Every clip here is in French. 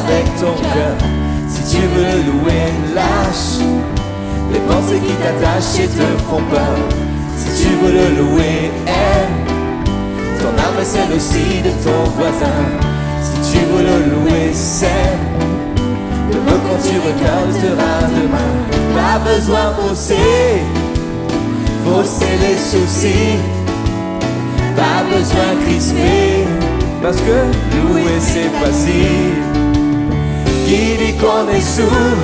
avec ton cœur. Si tu veux le louer, lâche les pensées qui t'attachent et te font peur. Si tu veux le louer, aime ton âme et celle aussi de ton voisin. Si tu veux le louer, sème le mot quand tu récolteras demain. Pas besoin fausser les soucis. Pas besoin crisper, parce que louer c'est facile. Qui dit qu'on est sourd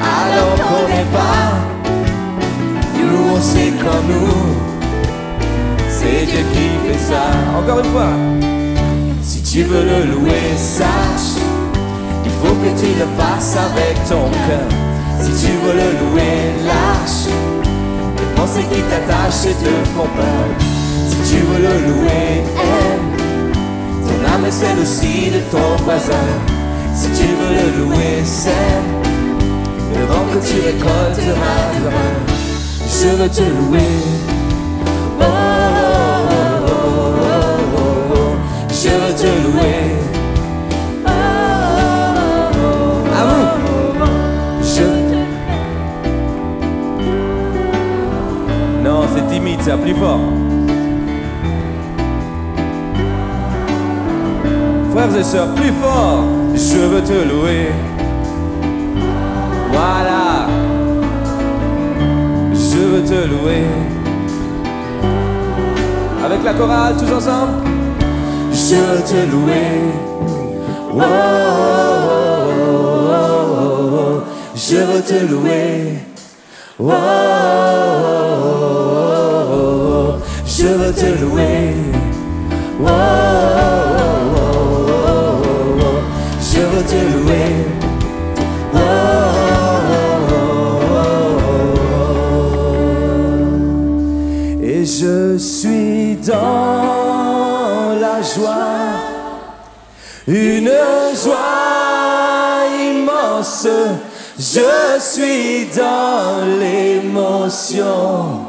alors qu'on n'est pas? Nous on sait comme nous, c'est Dieu qui fait ça. Encore une fois. Si tu veux le louer, sache, il faut que tu le fasses avec ton cœur. Si tu veux le louer, lâche les pensées qui t'attachent et te font peur. Si tu veux le louer, aime ton âme et celle aussi de ton voisin. Si tu veux le louer, sème le vent que tu récolteras demain. Je veux te louer, oh, oh, oh, oh, oh, oh. Je veux te louer, oh, oh, oh, ah bon? Non, c'est timide, c'est plus fort. Frères et sœurs, plus fort. Je veux te louer. Voilà. Je veux te louer. Avec la chorale, tous ensemble. Je veux te louer. Oh, oh, oh, oh, oh. Je veux te louer. Oh, oh, oh, oh. Je veux te louer. Oh, oh, oh, oh. Je veux te louer. Oh, oh, oh, oh. Et je suis dans la joie, une joie immense. Je suis dans l'émotion,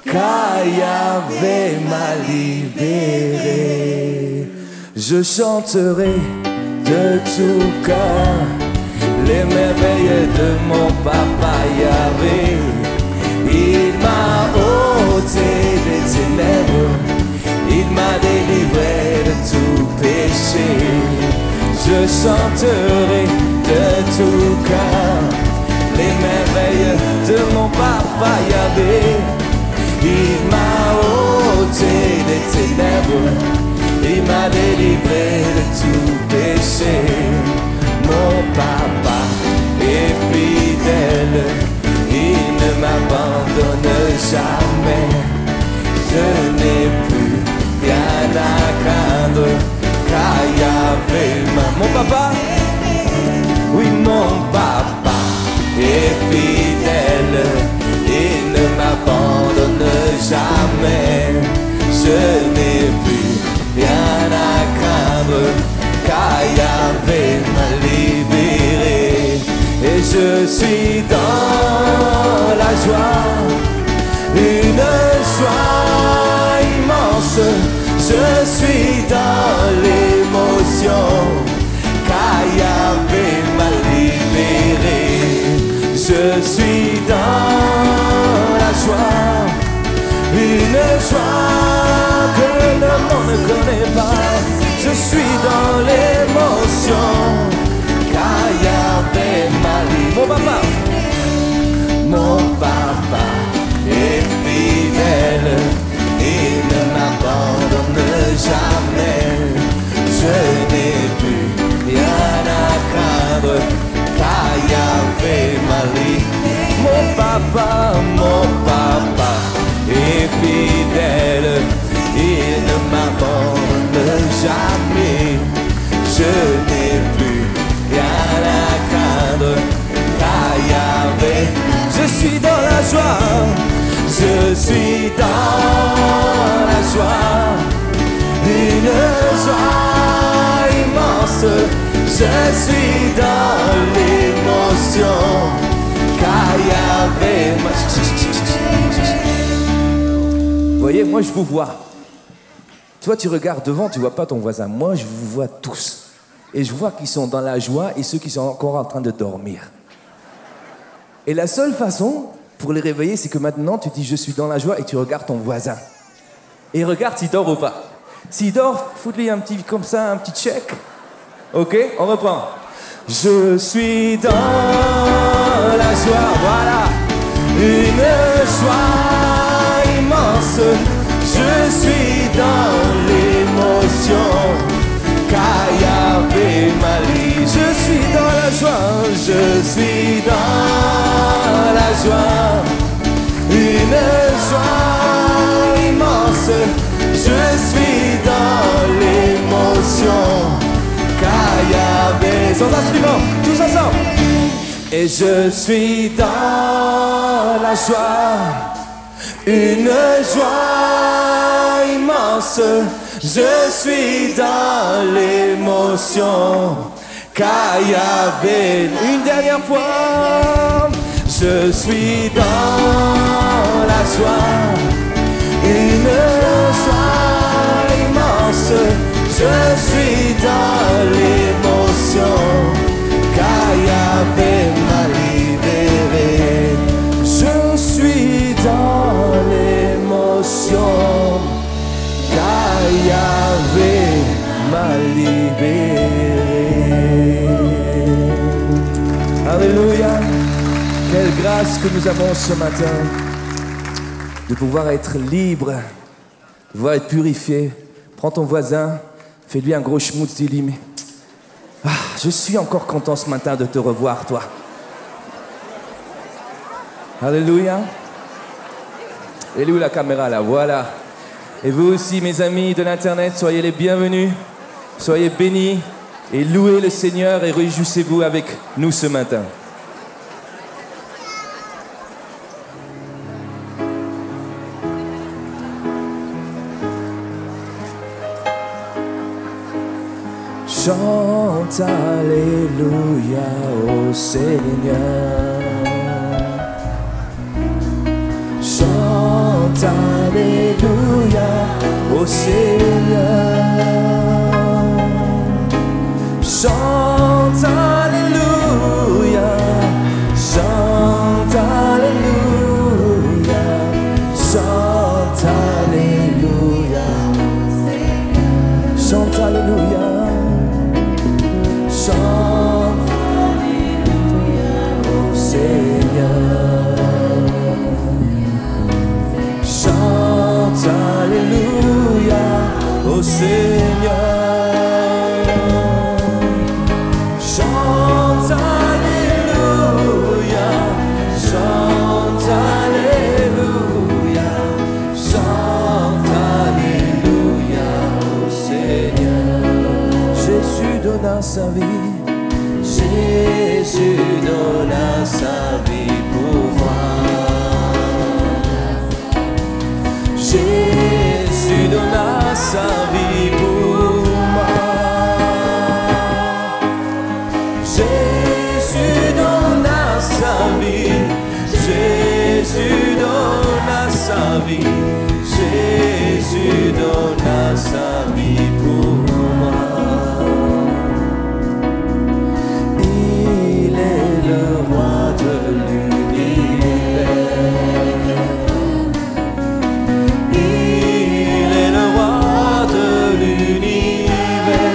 car Yahvé m'a libéré. Je chanterai de tout cœur les merveilles de mon papa Yahvé. Il m'a ôté des ténèbres, il m'a délivré de tout péché. Je chanterai de tout cœur les merveilles de mon papa Yahvé. Il m'a ôté des ténèbres, il m'a délivré de tout péché. Mon papa est fidèle, il ne m'abandonne jamais. Je n'ai plus rien à craindre, car Yahvé m'a. Mon papa, oui mon papa est fidèle, il ne m'abandonne jamais. Je n'ai plus rien à craindre, car Yahvé m'a libéré. Et je suis dans la joie, une joie immense. Je suis dans l'émotion, car Yahvé m'a libéré. Je suis dans la joie, une joie que le monde ne connaît pas. Je suis dans l'émotion, car Yahvé m'a libéré. Mon papa est fidèle, il ne m'abandonne jamais. Je n'ai plus rien à craindre, car Yahvé m'a libéré. Mon papa est fidèle, il ne m'abandonne jamais. Je n'ai plus rien à craindre, car Yahvé. Je suis dans la joie, je suis dans la joie, une joie immense. Je suis dans l'émotion, car Yahvé m'a. Vous voyez, moi je vous vois. Toi tu regardes devant, tu vois pas ton voisin. Moi je vous vois tous. et je vois qu'ils sont dans la joie et ceux qui sont encore en train de dormir. Et la seule façon pour les réveiller, c'est que maintenant, tu dis « je suis dans la joie » et tu regardes ton voisin. Et regarde s'il dort ou pas. S'il dort, fous-lui un petit, comme ça, un petit check. Ok, on reprend. Je suis dans la joie, voilà. Une joie immense. Je suis dans l'émotion. Kayave Mali. Je suis dans la joie. Je suis dans la joie. Une joie immense. Je suis dans l'émotion. Kayave. Sans instrument, tous ensemble. Et je suis dans la joie. Une joie immense. Je suis dans l'émotion. Kayave. Une dernière fois. Je suis dans la joie. Une joie immense. Je suis dans l'émotion. Kayave m'a libéré. Je suis dans l'émotion. Kayave m'a libéré. Alléluia. Quelle grâce que nous avons ce matin de pouvoir être libre, de pouvoir être purifié. Prends ton voisin, fais-lui un gros schmutz, dis-lui, mais je suis encore content ce matin de te revoir, toi. Alléluia. Et où la caméra là, voilà. Et vous aussi, mes amis de l'internet, soyez les bienvenus, soyez bénis et louez le Seigneur et réjouissez-vous avec nous ce matin. Chante Alléluia au Seigneur. Chante Alléluia au Seigneur. Chante Alléluia. Chante Alléluia. Chante Alléluia. Chante Alléluia. Chante Alléluia au Seigneur. Chante Alléluia au Seigneur. Chante Alléluia. Chante Alléluia. Chante Alléluia au Seigneur. Jésus donna sa vie. Jésus donna sa vie pour moi. Jésus donna sa vie pour moi. Jésus donna sa vie. Jésus donna sa vie. Jésus donna sa vie pour moi. Il est le roi de l'univers. Il est le roi de l'univers.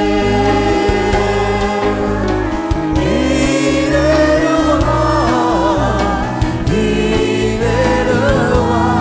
Il est le roi. Il est le roi.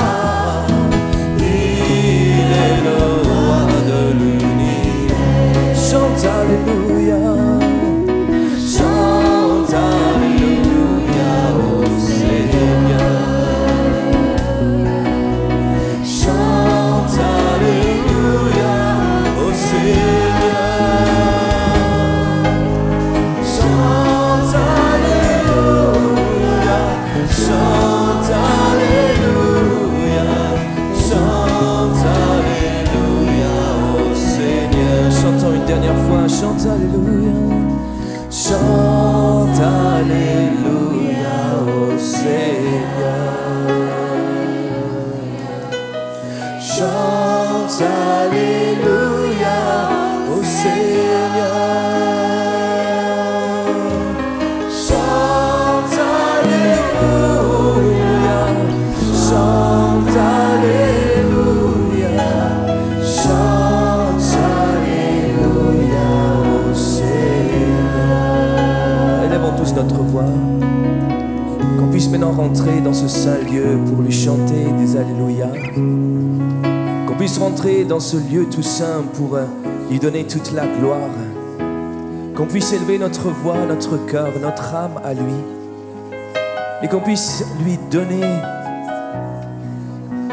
tous notre voix, qu'on puisse maintenant rentrer dans ce saint lieu pour lui chanter des alléluia, qu'on puisse rentrer dans ce lieu tout saint pour lui donner toute la gloire, qu'on puisse élever notre voix, notre cœur, notre âme à lui, et qu'on puisse lui donner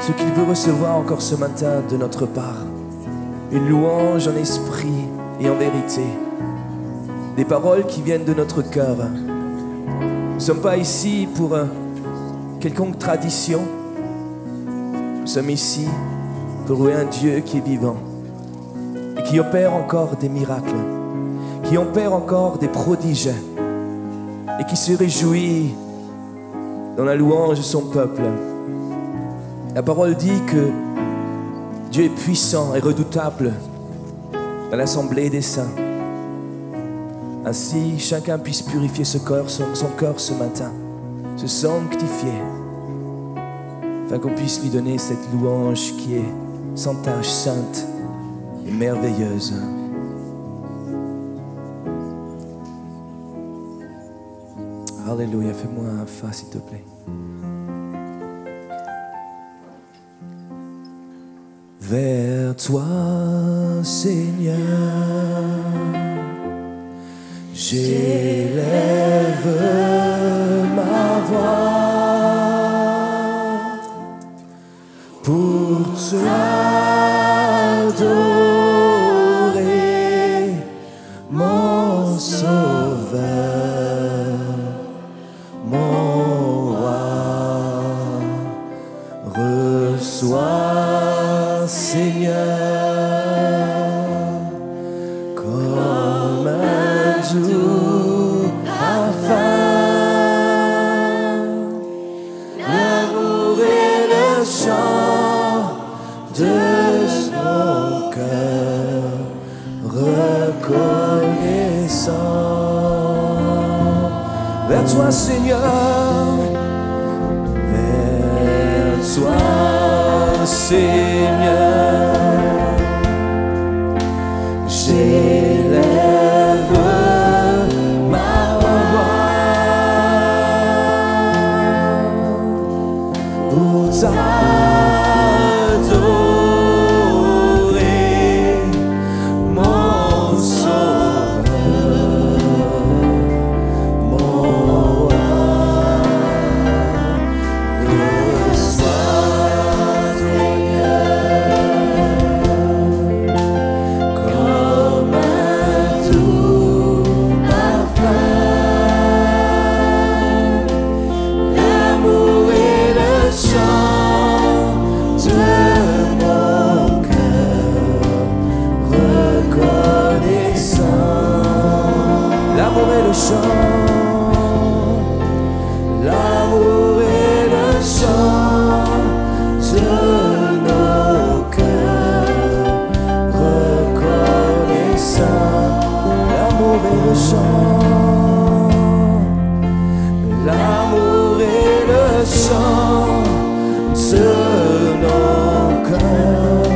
ce qu'il veut recevoir encore ce matin de notre part, une louange en esprit et en vérité, des paroles qui viennent de notre cœur. Nous ne sommes pas ici pour quelconque tradition, nous sommes ici pour louer un Dieu qui est vivant et qui opère encore des miracles, qui opère encore des prodiges et qui se réjouit dans la louange de son peuple. La parole dit que Dieu est puissant et redoutable dans l'assemblée des saints. Ainsi, chacun puisse purifier son cœur ce matin, se sanctifier, afin qu'on puisse lui donner cette louange qui est sans tache, sainte et merveilleuse. Alléluia, fais-moi un fa s'il te plaît. Vers toi, Seigneur, j'élève ma voix pour t'adorer, mon Sauveur, mon roi. Reçois, Seigneur, comme un doux parfum, l'amour et le chant de son cœur reconnaissant. Vers toi, Seigneur, vers toi, Seigneur, j'élève ma voix pour t'adorer, mon Sauveur, mon roi. L'amour et le chant de nos cœurs reconnaissants. L'amour et le chant, l'amour et le chant de nos cœurs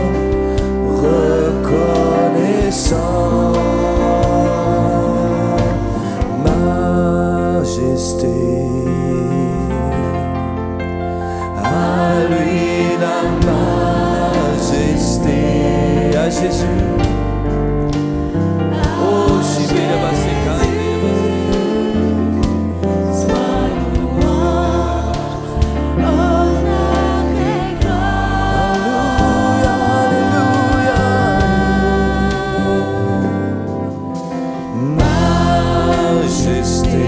reconnaissants. À lui la majesté, à Jésus. Oh, Shibe la Baseka. Sois louange, honneur et gloire. Alléluia, alléluia. Majesté,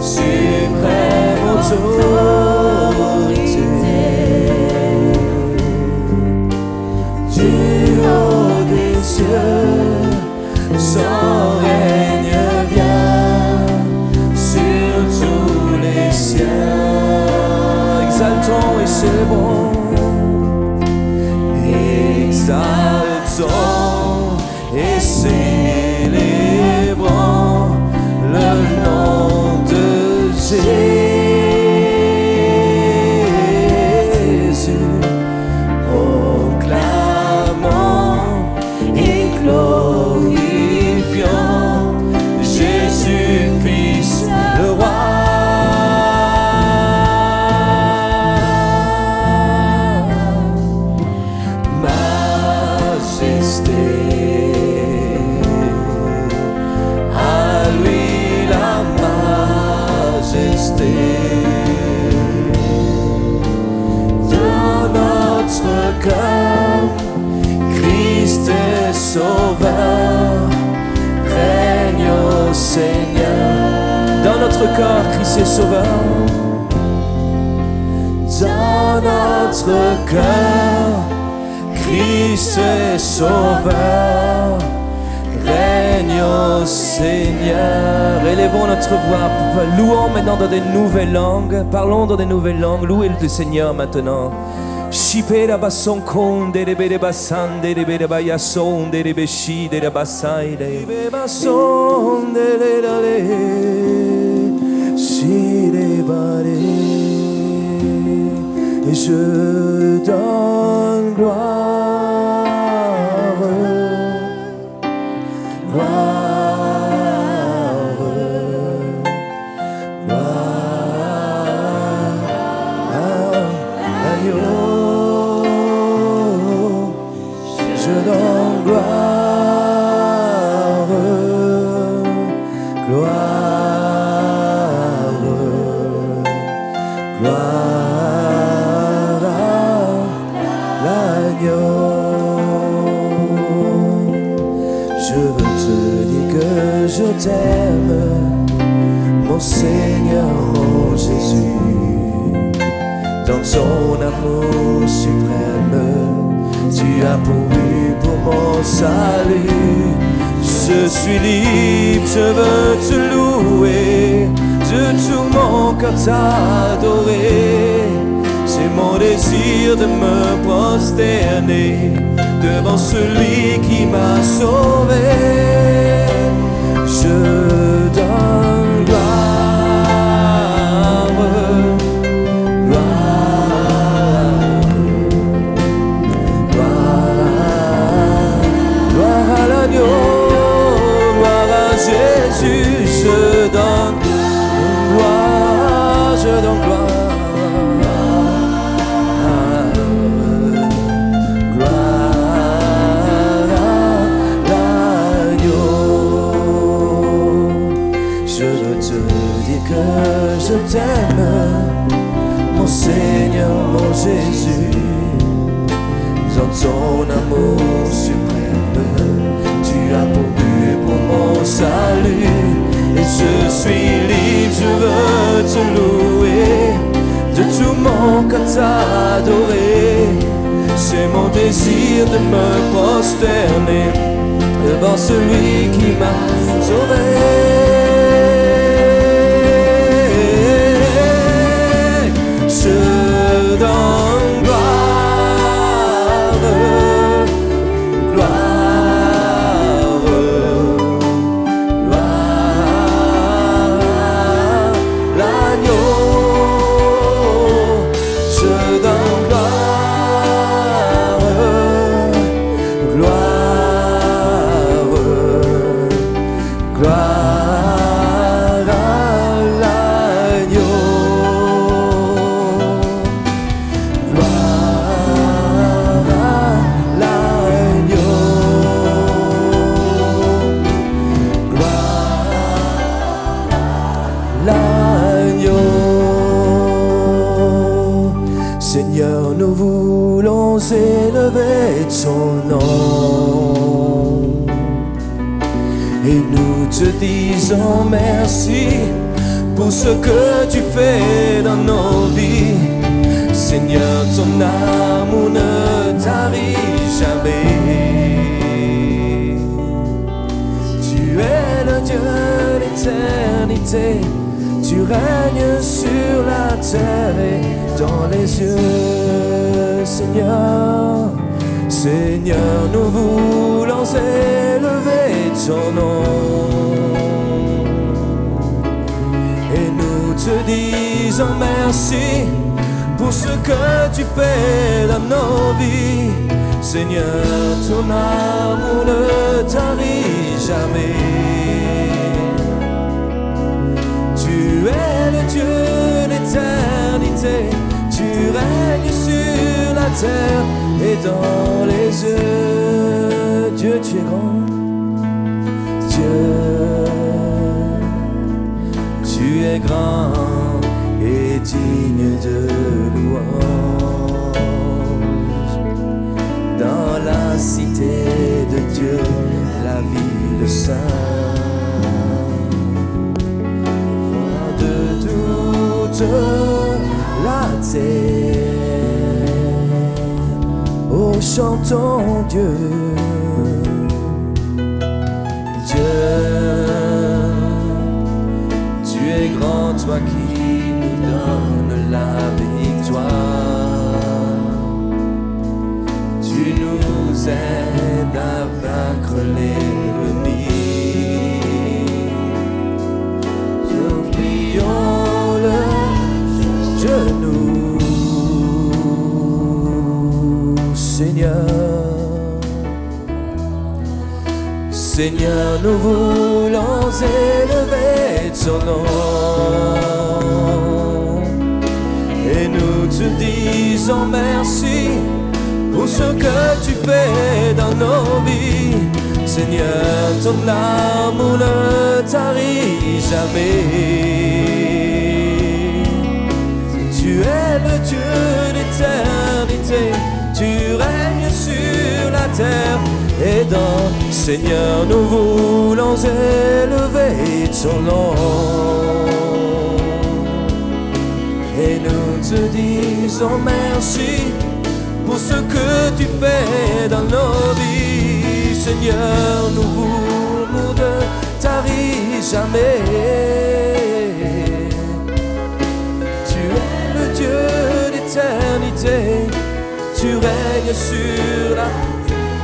suprême autorité, du haut des cieux, son règne vient sur tous les cieux. Exaltons et célébrons, exaltons et célébrons le nom de Jésus, proclamons et glorifions notre corps, Christ est sauveur. Dans notre cœur, Christ est sauveur. Règne au Seigneur. Élevons notre voix, louons maintenant dans des nouvelles langues. Parlons dans des nouvelles langues. Louez le Seigneur maintenant. Shipera bason konde de bere basande de bere bayason de beshi de basai de bason de le si de bare. Et je donne gloire, gloire, gloire à l'agneau. Je donne gloire, gloire, gloire à l'agneau. Je veux te dire que je t'aime, mon Seigneur, mon Jésus. Dans ton amour suprême, tu as pourvu pour mon salut. Je suis libre, je veux te louer, de tout mon cœur t'adorer. C'est mon désir de me prosterner devant celui qui m'a sauvé. Je donne gloire, gloire, gloire à l'agneau, gloire à Jésus. Je donne gloire, je donne gloire. Je t'aime, mon Seigneur, mon Jésus. Dans ton amour suprême, tu as pourvu pour mon salut. Et je suis libre, je veux te louer, de tout mon cœur t'adorer. C'est mon désir de me prosterner devant celui qui m'a sauvé. Je donne gloire, gloire, gloire à l'agneau. Je donne gloire, gloire, gloire à l'agneau. Seigneur, nous voulons élever ton nom et nous te disons merci pour ce que tu fais dans nos vies. Seigneur, ton amour ne tarit jamais. Tu es le Dieu d'éternité, tu règnes sur la terre et dans les cieux. Seigneur, Seigneur, nous voulons élever ton nom et nous te disons merci pour ce que tu fais dans nos vies. Seigneur, ton amour ne tarit jamais. Tu es le Dieu d'éternité, tu règnes sur la terre et dans les yeux. Dieu, tu es grand, Dieu, tu es grand et digne de louange. Dans la cité de Dieu, la ville sainte, toute la terre. Oh, chantons Dieu, Dieu, tu es grand, toi qui nous donnes la victoire. Tu nous aides à vaincre l'ennemi. Nous prions le genou, Seigneur. Seigneur, nous voulons élever ton nom et nous te disons merci pour ce que tu fais dans nos vies. Seigneur, ton amour ne tarit jamais. Tu es le Dieu d'éternité, tu règnes sur la terre. Et dans Seigneur, nous voulons élever ton nom et nous te disons merci pour ce que tu fais dans nos vies. Seigneur, nous voulons ne tarir jamais. Tu es le Dieu d'éternité, tu règnes sur la terre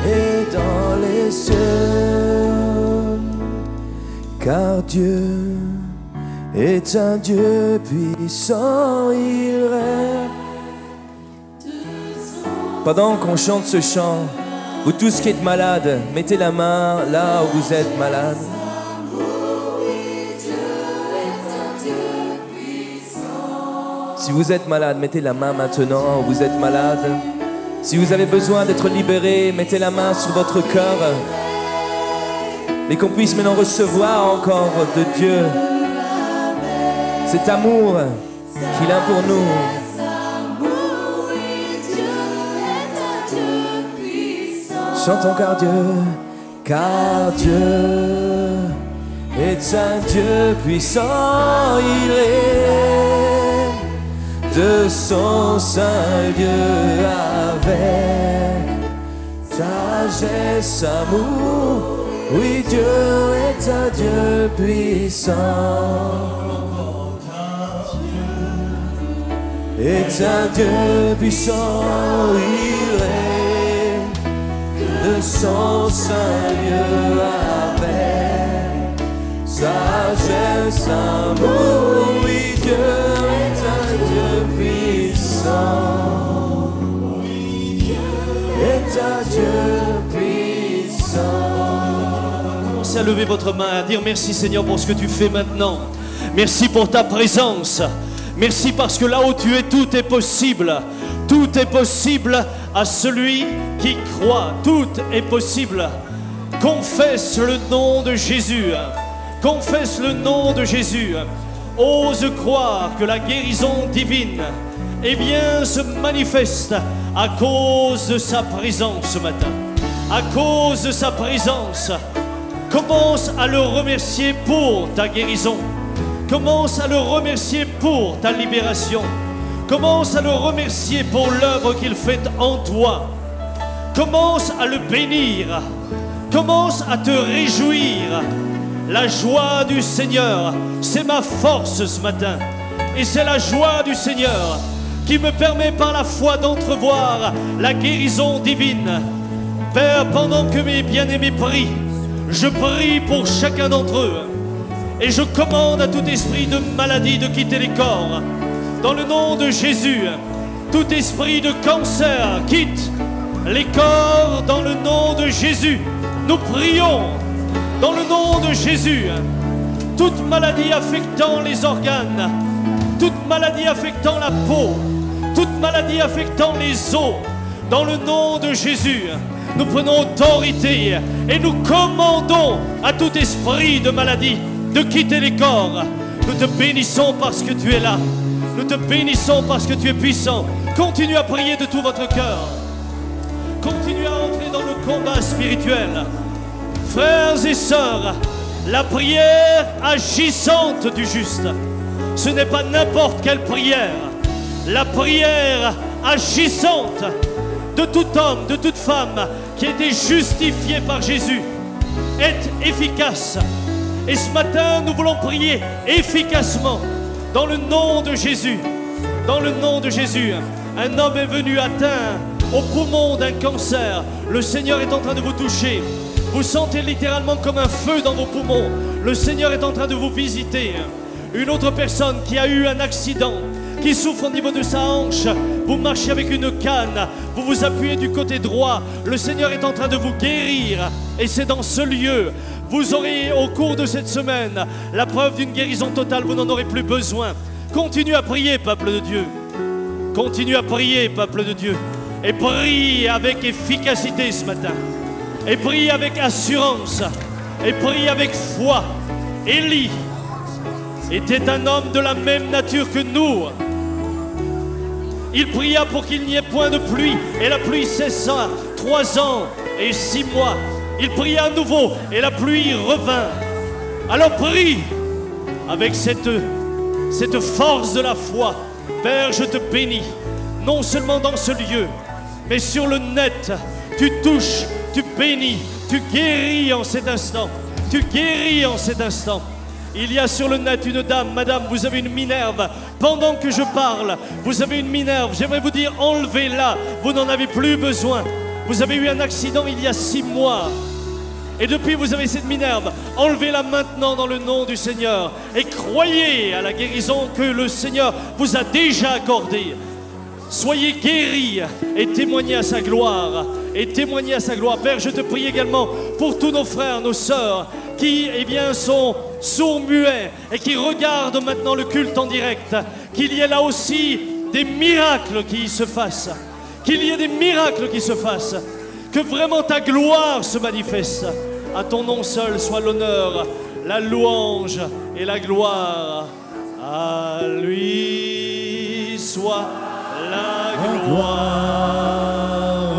et dans les cieux, car Dieu est un Dieu puissant, il règne. Pendant qu'on chante ce chant, vous tous qui êtes malades, mettez la main là où vous êtes malade. Si vous êtes malade, mettez la main maintenant où vous êtes malade. Si vous avez besoin d'être libéré, mettez la main sur votre cœur. Mais qu'on puisse maintenant recevoir encore de Dieu cet amour qu'il a pour nous. Chantons car Dieu est un Dieu puissant, il règne de son saint Dieu avec sagesse, amour. Oui, Dieu est un Dieu puissant. Est un Dieu puissant, il règne de son saint Dieu avec sagesse, amour. Oui, Dieu est un Dieu puissant. Est un Dieu puissant. Commencez à lever votre main, à dire merci Seigneur pour ce que tu fais maintenant. Merci pour ta présence. Merci parce que là où tu es, tout est possible. Tout est possible à celui qui croit. Tout est possible. Confesse le nom de Jésus. Confesse le nom de Jésus. Ose croire que la guérison divine, eh bien, se manifeste à cause de sa présence ce matin. À cause de sa présence. Commence à le remercier pour ta guérison. Commence à le remercier pour ta libération. Commence à le remercier pour l'œuvre qu'il fait en toi. Commence à le bénir. Commence à te réjouir. La joie du Seigneur, c'est ma force ce matin. Et c'est la joie du Seigneur qui me permet par la foi d'entrevoir la guérison divine. Père, pendant que mes bien-aimés prient, je prie pour chacun d'entre eux. Et je commande à tout esprit de maladie de quitter les corps. Dans le nom de Jésus, tout esprit de cancer quitte les corps dans le nom de Jésus. Nous prions dans le nom de Jésus. Toute maladie affectant les organes, toute maladie affectant la peau, toute maladie affectant les os, dans le nom de Jésus, nous prenons autorité et nous commandons à tout esprit de maladie de quitter les corps. Nous te bénissons parce que tu es là. Nous te bénissons parce que tu es puissant. Continuez à prier de tout votre cœur. Continuez à entrer dans le combat spirituel. Frères et sœurs, la prière agissante du juste Ce n'est pas n'importe quelle prière. La prière agissante de tout homme, de toute femme qui a été justifié par Jésus est efficace. Et ce matin, nous voulons prier efficacement dans le nom de Jésus. Dans le nom de Jésus, un homme est venu atteint au poumon d'un cancer. Le Seigneur est en train de vous toucher. Vous sentez littéralement comme un feu dans vos poumons. Le Seigneur est en train de vous visiter. Une autre personne qui a eu un accident, qui souffre au niveau de sa hanche, vous marchez avec une canne, vous vous appuyez du côté droit. Le Seigneur est en train de vous guérir. Et c'est dans ce lieu. Vous aurez au cours de cette semaine la preuve d'une guérison totale. Vous n'en aurez plus besoin. Continue à prier, peuple de Dieu. Continue à prier, peuple de Dieu. Et prie avec efficacité ce matin. Et prie avec assurance. Et prie avec foi. Élie était un homme de la même nature que nous. Il pria pour qu'il n'y ait point de pluie. Et la pluie cessa 3 ans et 6 mois. Il pria à nouveau et la pluie revint. Alors prie avec cette force de la foi. Père, je te bénis, non seulement dans ce lieu, mais sur le net. Tu touches, tu bénis, tu guéris en cet instant. Tu guéris en cet instant. Il y a sur le net une dame, madame, vous avez une minerve. Pendant que je parle, vous avez une minerve. J'aimerais vous dire, enlevez-la. Vous n'en avez plus besoin. Vous avez eu un accident il y a 6 mois. Et depuis, vous avez cette minerve. Enlevez-la maintenant dans le nom du Seigneur. Et croyez à la guérison que le Seigneur vous a déjà accordée. Soyez guéris et témoignez à sa gloire. Et témoignez à sa gloire. Père, je te prie également pour tous nos frères, nos sœurs qui sont sourds-muets et qui regardent maintenant le culte en direct. Qu'il y ait là aussi des miracles qui se fassent. Qu'il y ait des miracles qui se fassent. Que vraiment ta gloire se manifeste. À ton nom seul soit l'honneur, la louange et la gloire. À lui soit la gloire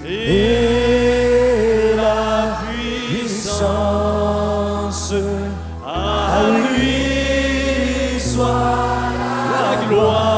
et la puissance. À lui soit la gloire.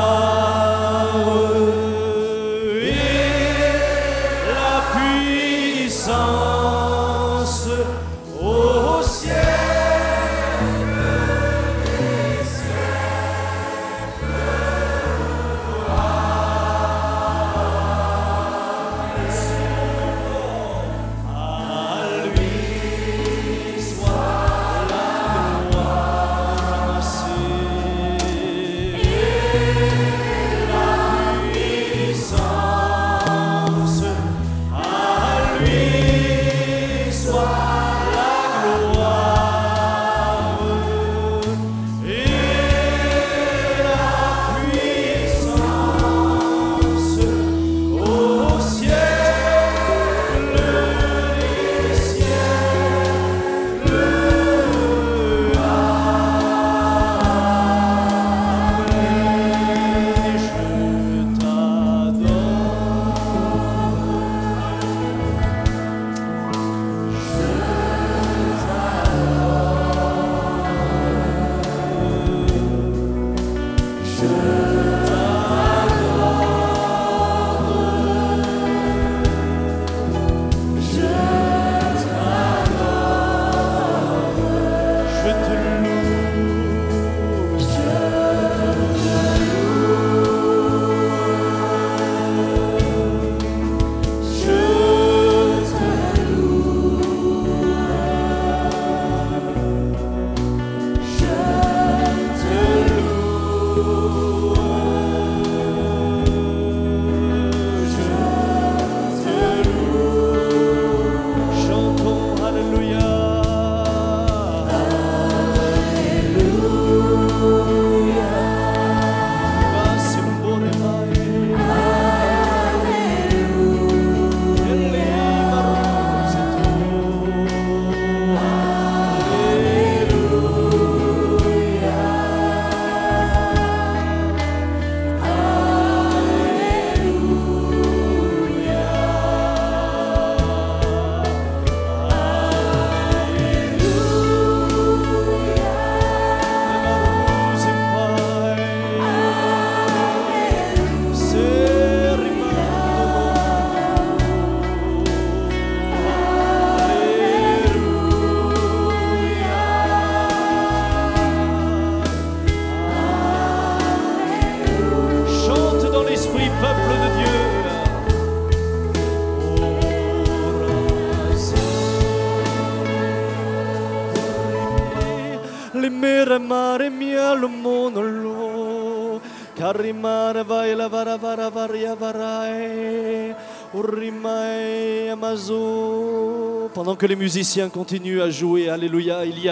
Limere mare mia lo monolo. Carimare vai la vara vara varia varae. Urimae amazo. Pendant que les musiciens continuent à jouer, alléluia, il y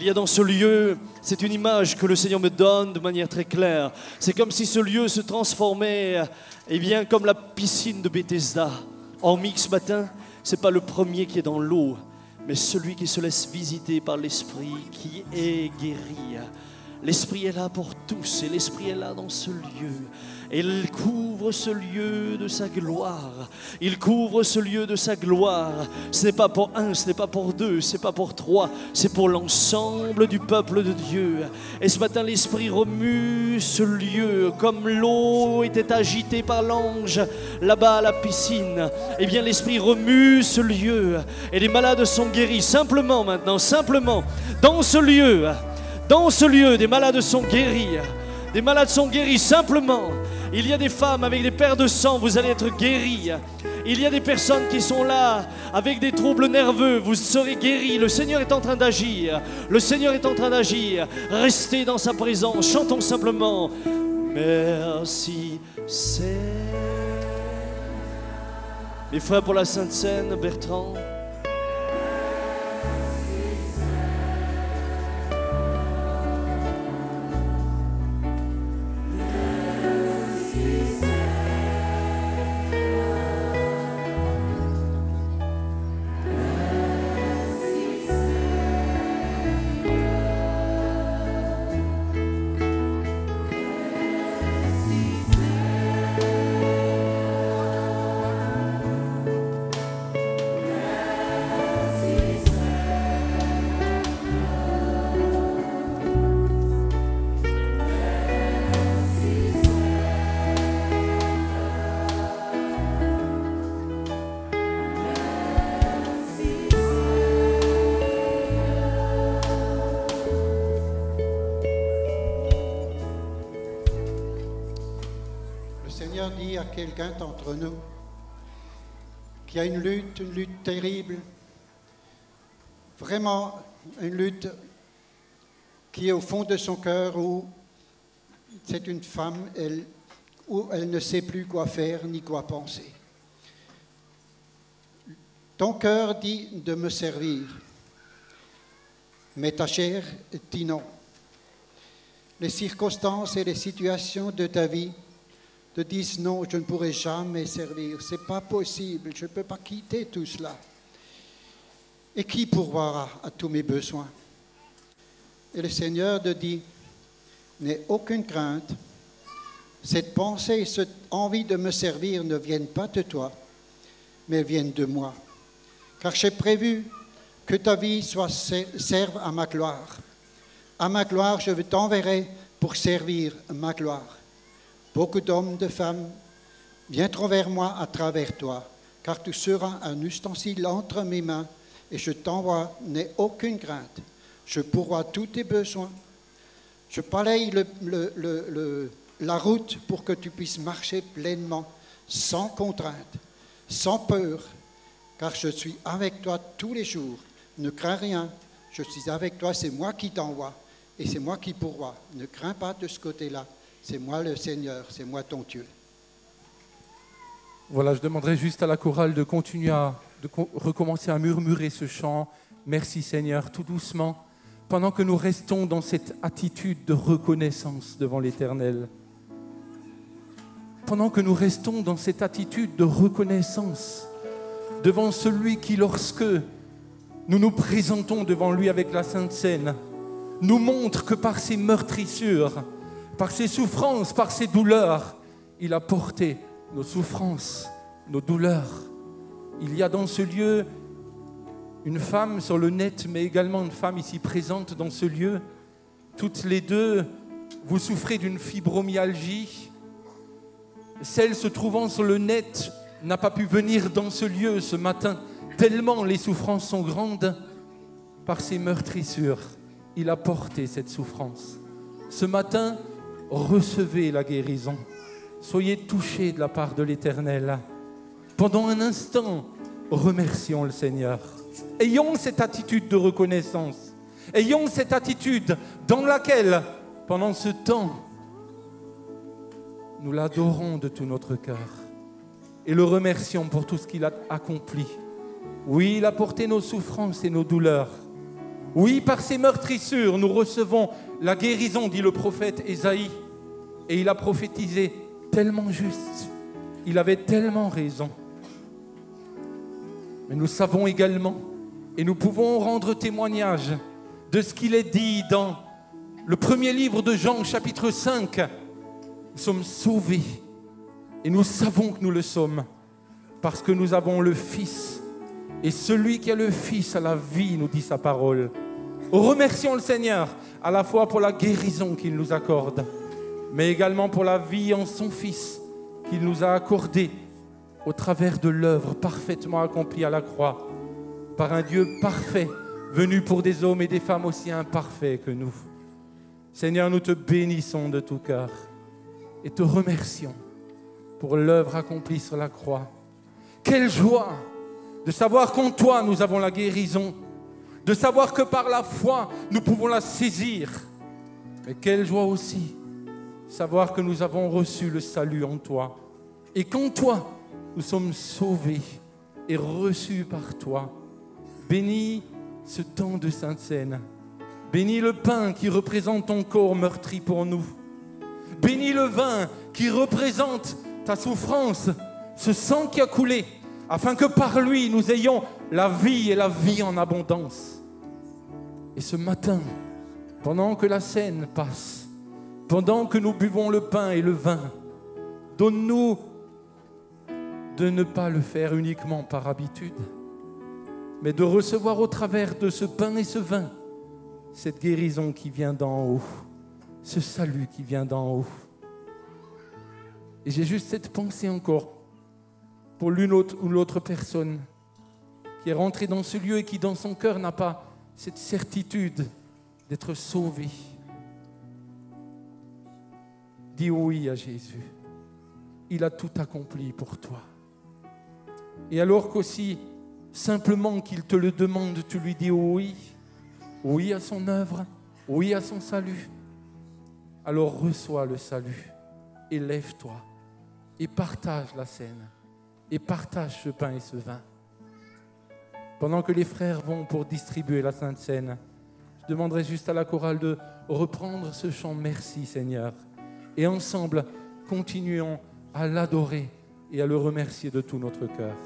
a dans ce lieu, c'est une image que le Seigneur me donne de manière très claire. C'est comme si ce lieu se transformait, eh bien, comme la piscine de Bethesda. Hormis que ce matin, ce n'est pas le premier qui est dans l'eau, mais celui qui se laisse visiter par l'Esprit qui est guéri. L'Esprit est là pour tous et l'Esprit est là dans ce lieu. Et il couvre ce lieu de sa gloire. Il couvre ce lieu de sa gloire. Ce n'est pas pour un, ce n'est pas pour deux, ce n'est pas pour trois. C'est pour l'ensemble du peuple de Dieu. Et ce matin, l'Esprit remue ce lieu. Comme l'eau était agitée par l'ange là-bas à la piscine. Eh bien, l'Esprit remue ce lieu. Et les malades sont guéris. Simplement maintenant, simplement, dans ce lieu. Dans ce lieu, des malades sont guéris. Des malades sont guéris simplement. Il y a des femmes avec des paires de sang, vous allez être guéris. Il y a des personnes qui sont là avec des troubles nerveux, vous serez guéris. Le Seigneur est en train d'agir. Le Seigneur est en train d'agir. Restez dans sa présence. Chantons simplement. Merci Seigneur. Mes frères, pour la Sainte Seine, Bertrand. Dit à quelqu'un d'entre nous qui a une lutte terrible, vraiment une lutte qui est au fond de son cœur, où c'est une femme où elle ne sait plus quoi faire ni quoi penser. Ton cœur dit de me servir, mais ta chair dit non. Les circonstances et les situations de ta vie te disent non, je ne pourrai jamais servir, c'est pas possible, je ne peux pas quitter tout cela. Et qui pourvoira à tous mes besoins? Et le Seigneur te dit, n'aie aucune crainte, cette pensée et cette envie de me servir ne viennent pas de toi, mais viennent de moi. Car j'ai prévu que ta vie serve à ma gloire. À ma gloire, je t'enverrai pour servir ma gloire. Beaucoup d'hommes, de femmes viendront vers moi à travers toi, car tu seras un ustensile entre mes mains et je t'envoie, n'aie aucune crainte. Je pourvois tous tes besoins. Je balaye la route pour que tu puisses marcher pleinement, sans contrainte, sans peur, car je suis avec toi tous les jours. Ne crains rien, je suis avec toi, c'est moi qui t'envoie et c'est moi qui pourvois. Ne crains pas de ce côté-là. C'est moi le Seigneur, c'est moi ton Dieu. Voilà, je demanderai juste à la chorale de continuer recommencer à murmurer ce chant. Merci Seigneur, tout doucement, pendant que nous restons dans cette attitude de reconnaissance devant l'Éternel. Pendant que nous restons dans cette attitude de reconnaissance devant celui qui, lorsque nous nous présentons devant lui avec la Sainte Seine, nous montre que par ses meurtrissures, par ses souffrances, par ses douleurs, il a porté nos souffrances, nos douleurs. Il y a dans ce lieu une femme sur le net, mais également une femme ici présente dans ce lieu. Toutes les deux, vous souffrez d'une fibromyalgie. Celle se trouvant sur le net n'a pas pu venir dans ce lieu ce matin, tellement les souffrances sont grandes. Par ses meurtrissures, il a porté cette souffrance. Ce matin, recevez la guérison. Soyez touchés de la part de l'Éternel. Pendant un instant, remercions le Seigneur. Ayons cette attitude de reconnaissance. Ayons cette attitude dans laquelle, pendant ce temps, nous l'adorons de tout notre cœur et le remercions pour tout ce qu'il a accompli. Oui, il a porté nos souffrances et nos douleurs. Oui, par ses meurtrissures, nous recevons la guérison, dit le prophète Ésaïe. Et il a prophétisé tellement juste. Il avait tellement raison. Mais nous savons également, et nous pouvons rendre témoignage de ce qu'il est dit dans le premier livre de Jean, chapitre 5. Nous sommes sauvés. Et nous savons que nous le sommes parce que nous avons le Fils. Et celui qui a le Fils a la vie, nous dit sa parole. Remercions le Seigneur à la fois pour la guérison qu'il nous accorde, mais également pour la vie en son Fils qu'il nous a accordée au travers de l'œuvre parfaitement accomplie à la croix par un Dieu parfait venu pour des hommes et des femmes aussi imparfaits que nous. Seigneur, nous te bénissons de tout cœur et te remercions pour l'œuvre accomplie sur la croix. Quelle joie de savoir qu'en toi nous avons la guérison, de savoir que par la foi nous pouvons la saisir. Mais quelle joie aussi savoir que nous avons reçu le salut en toi et qu'en toi nous sommes sauvés et reçus par toi. Bénis ce temps de Sainte Seine. Bénis le pain qui représente ton corps meurtri pour nous. Bénis le vin qui représente ta souffrance, ce sang qui a coulé, afin que par lui nous ayons la vie et la vie en abondance. Et ce matin, pendant que la scène passe, pendant que nous buvons le pain et le vin, donne-nous de ne pas le faire uniquement par habitude, mais de recevoir au travers de ce pain et ce vin cette guérison qui vient d'en haut, ce salut qui vient d'en haut. Et j'ai juste cette pensée encore pour l'une ou l'autre personne qui est rentrée dans ce lieu et qui dans son cœur n'a pas cette certitude d'être sauvée. Dis oui à Jésus. Il a tout accompli pour toi. Et alors qu'aussi, simplement qu'il te le demande, tu lui dis oui. Oui à son œuvre, oui à son salut. Alors reçois le salut et lève-toi et partage la scène. Et partage ce pain et ce vin. Pendant que les frères vont pour distribuer la Sainte Seine, je demanderai juste à la chorale de reprendre ce chant « Merci Seigneur ». Et ensemble, continuons à l'adorer et à le remercier de tout notre cœur.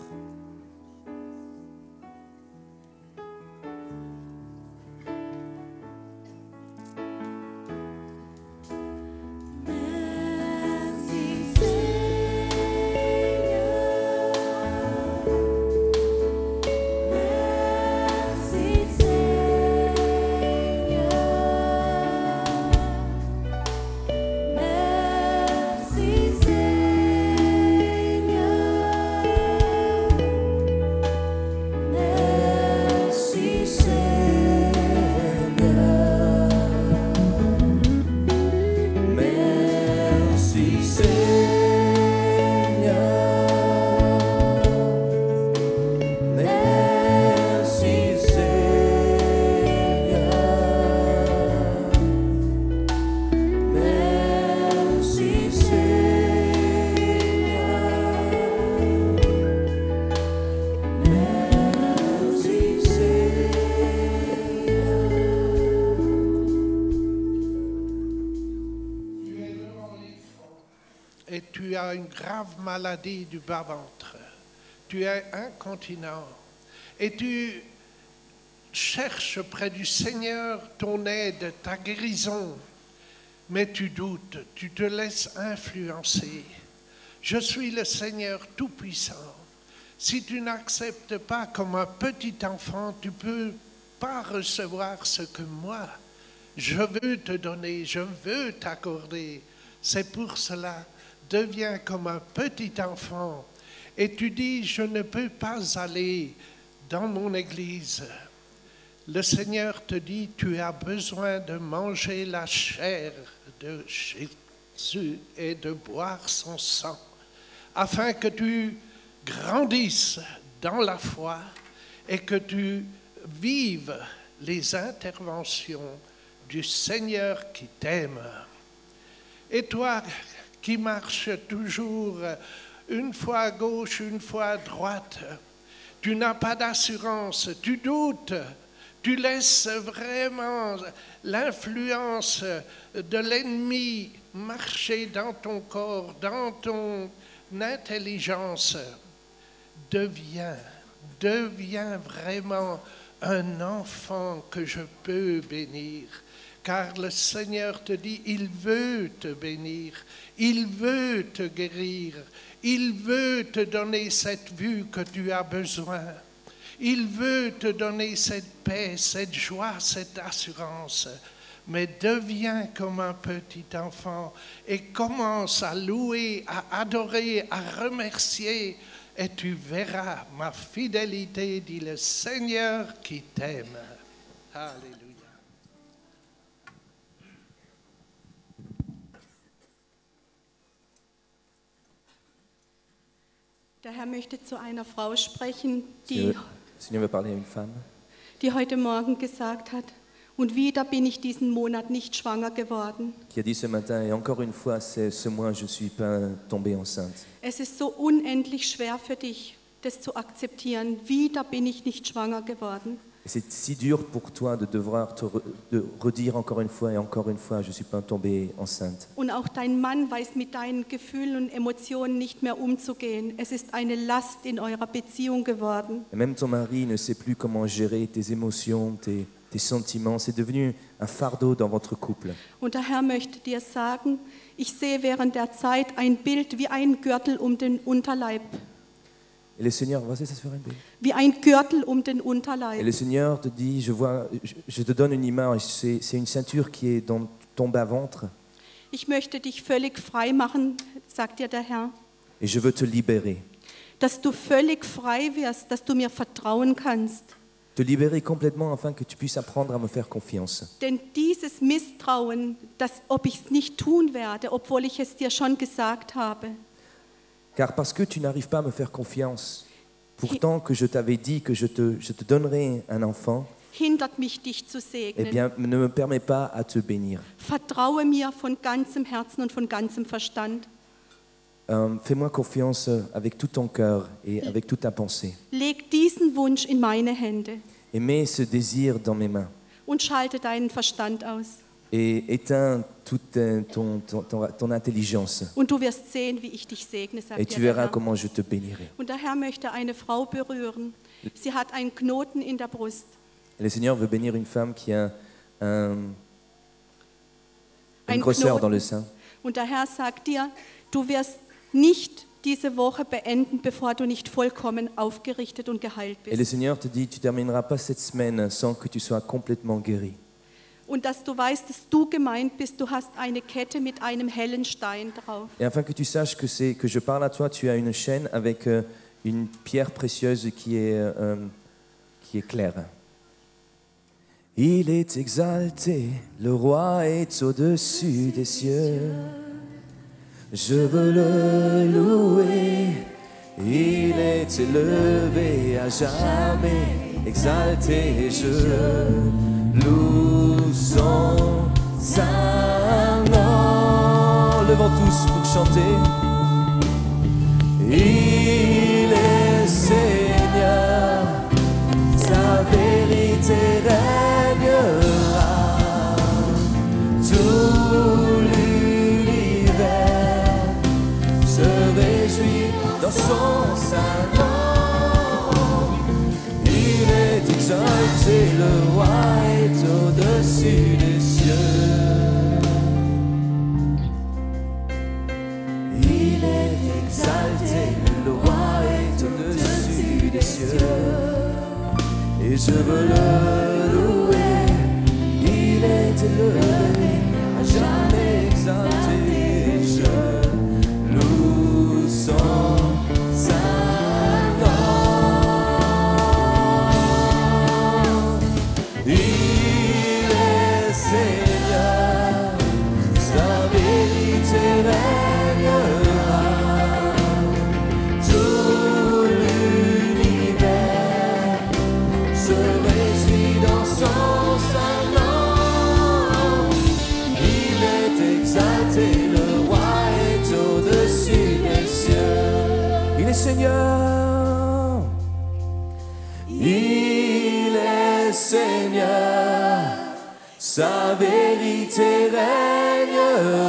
Une grave maladie du bas-ventre, tu es incontinent et tu cherches près du Seigneur ton aide, ta guérison, mais tu doutes, tu te laisses influencer. Je suis le Seigneur Tout-Puissant. Si tu n'acceptes pas comme un petit enfant, tu ne peux pas recevoir ce que moi, je veux te donner, je veux t'accorder. C'est pour cela deviens comme un petit enfant et tu dis, je ne peux pas aller dans mon église. Le Seigneur te dit, tu as besoin de manger la chair de Jésus et de boire son sang, afin que tu grandisses dans la foi et que tu vives les interventions du Seigneur qui t'aime. Et toi qui marches toujours une fois à gauche, une fois à droite, tu n'as pas d'assurance, tu doutes, tu laisses vraiment l'influence de l'ennemi marcher dans ton corps, dans ton intelligence. Deviens vraiment un enfant que je peux bénir. Car le Seigneur te dit, il veut te bénir, il veut te guérir, il veut te donner cette vue que tu as besoin. Il veut te donner cette paix, cette joie, cette assurance. Mais deviens comme un petit enfant et commence à louer, à adorer, à remercier. Et tu verras ma fidélité, dit le Seigneur qui t'aime. Alléluia. Der Herr möchte zu einer Frau sprechen, Le Seigneur veut parler à une femme die heute Morgen gesagt hat, und wieder bin ich diesen Monat nicht schwanger geworden. qui a dit ce matin, et encore une fois, ce mois, je ne suis pas tombée enceinte. Es ist so unendlich schwer für dich, das zu akzeptieren. Wieder bin ich nicht schwanger geworden. Et c'est si dur pour toi de devoir de redire encore une fois et encore une fois, je ne suis pas tombée enceinte. Und auch dein Mann weiß mit deinen Gefühlen und Emotionen nicht mehr umzugehen. Es ist eine Last in eurer Beziehung geworden. Et même ton mari ne sait plus comment gérer tes émotions, tes sentiments. C'est devenu un fardeau dans votre couple. Und der Herr möchte dir sagen, ich sehe während der Zeit ein Bild wie ein Gürtel um den Unterleib. Et le Seigneur, vas-y, ça se ferait bien. Wie ein Gürtel um den Et Unterleib. le Seigneur te dit, je te donne une image, c'est une ceinture qui est dans ton bas-ventre Ich möchte dich völlig frei machen, sagt dir der Herr, et je veux te libérer. dass du völlig frei wirst, dass du mir vertrauen kannst. Te libérer complètement afin que tu puisses apprendre à me faire confiance. Denn dieses Misstrauen, ob ich es nicht tun werde, obwohl ich es dir schon gesagt habe, Car parce que tu n'arrives pas à me faire confiance, pourtant que je t'avais dit que je te donnerai un enfant, hindert mich, dich zu eh segnen. bien, ne me permets pas à te bénir. Vertraue mir von ganzem Herzen und von ganzem Verstand. Fais-moi confiance avec tout ton cœur et avec toute ta pensée. Leg diesen Wunsch in meine Hände Et mets ce désir dans mes mains. und schalte deinen Verstand aus. Et éteins toute ton intelligence. Und du wirst sehen, wie ich dich segne, Et sagt tu dir der verras Herr. comment je te bénirai. Und der Herr möchte eine Frau berühren. Sie hat einen Knoten in der Brust. Et le Seigneur veut bénir une femme qui a une Ein grosseur Knoten. dans le sein. Und der Herr sagt dir, du wirst nicht diese Woche beenden, bevor du nicht vollkommen aufgerichtet und geheilt Et le bist. Seigneur te dit, tu termineras pas cette semaine sans que tu sois complètement guéri. Und dass du weißt, dass du gemeint bist, du hast eine Kette mit einem hellen Stein drauf. Et afin que tu saches que je parle à toi, tu as une chaîne avec une pierre précieuse qui est claire. Il est exalté, le roi est au-dessus des cieux. Je veux le louer, il est élevé à jamais, exalté, je loue son saint nom. Levons tous pour chanter. Il est Seigneur, sa vérité régnera. Tout l'univers se réjouit dans son saint nom. Il est exalté, le roi est au-dessus des cieux. Il est exalté, le roi est au-dessus des cieux. Et je veux le louer, il est élevé, à jamais exalté. Je loue son saint nom. Il est Seigneur, sa vérité régnera. Tout l'univers se réjouit sa vérité régnera.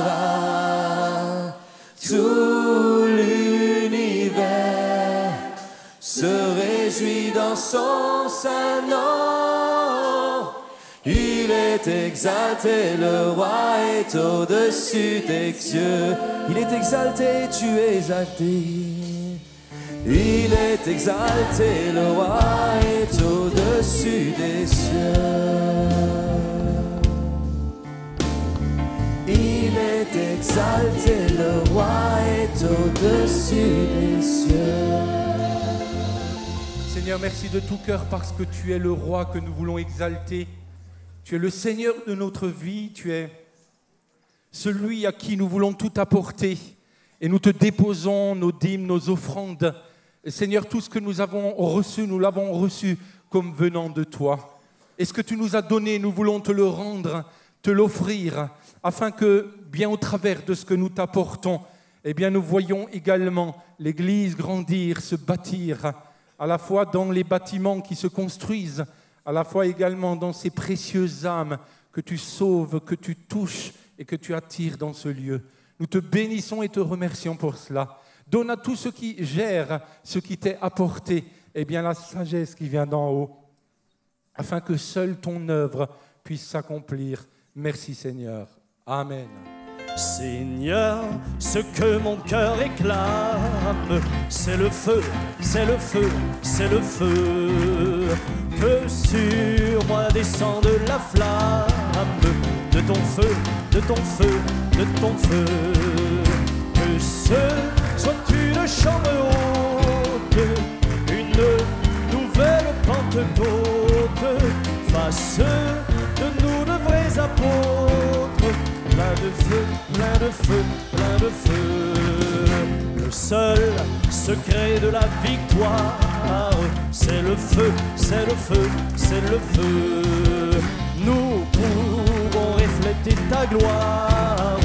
Tout l'univers se réjouit dans son saint nom. Il est exalté, le roi est au-dessus des cieux. Il est exalté, tu es exalté. Il est exalté, le roi est au-dessus des cieux. Il est exalté, le roi est au-dessus des cieux. Seigneur, merci de tout cœur parce que tu es le roi que nous voulons exalter. Tu es le Seigneur de notre vie, tu es celui à qui nous voulons tout apporter. Et nous te déposons nos dîmes, nos offrandes. Et Seigneur, tout ce que nous avons reçu, nous l'avons reçu comme venant de toi. Et ce que tu nous as donné, nous voulons te le rendre, te l'offrir, afin que, bien au travers de ce que nous t'apportons, eh bien, nous voyons également l'Église grandir, se bâtir, à la fois dans les bâtiments qui se construisent, à la fois également dans ces précieuses âmes que tu sauves, que tu touches et que tu attires dans ce lieu. Nous te bénissons et te remercions pour cela. Donne à tous ceux qui gèrent ce qui t'est apporté, eh bien la sagesse qui vient d'en haut, afin que seule ton œuvre puisse s'accomplir. Merci Seigneur. Amen. Seigneur, ce que mon cœur réclame, c'est le feu, c'est le feu, c'est le feu. Que sur moi descende la flamme de ton feu, de ton feu, de ton feu. Que ce soit une chambre haute, une nouvelle Pentecôte, fasse de nous de vrais apôtres, plein de feu, plein de feu, plein de feu. Le seul secret de la victoire, c'est le feu, c'est le feu, c'est le feu. Nous pouvons refléter ta gloire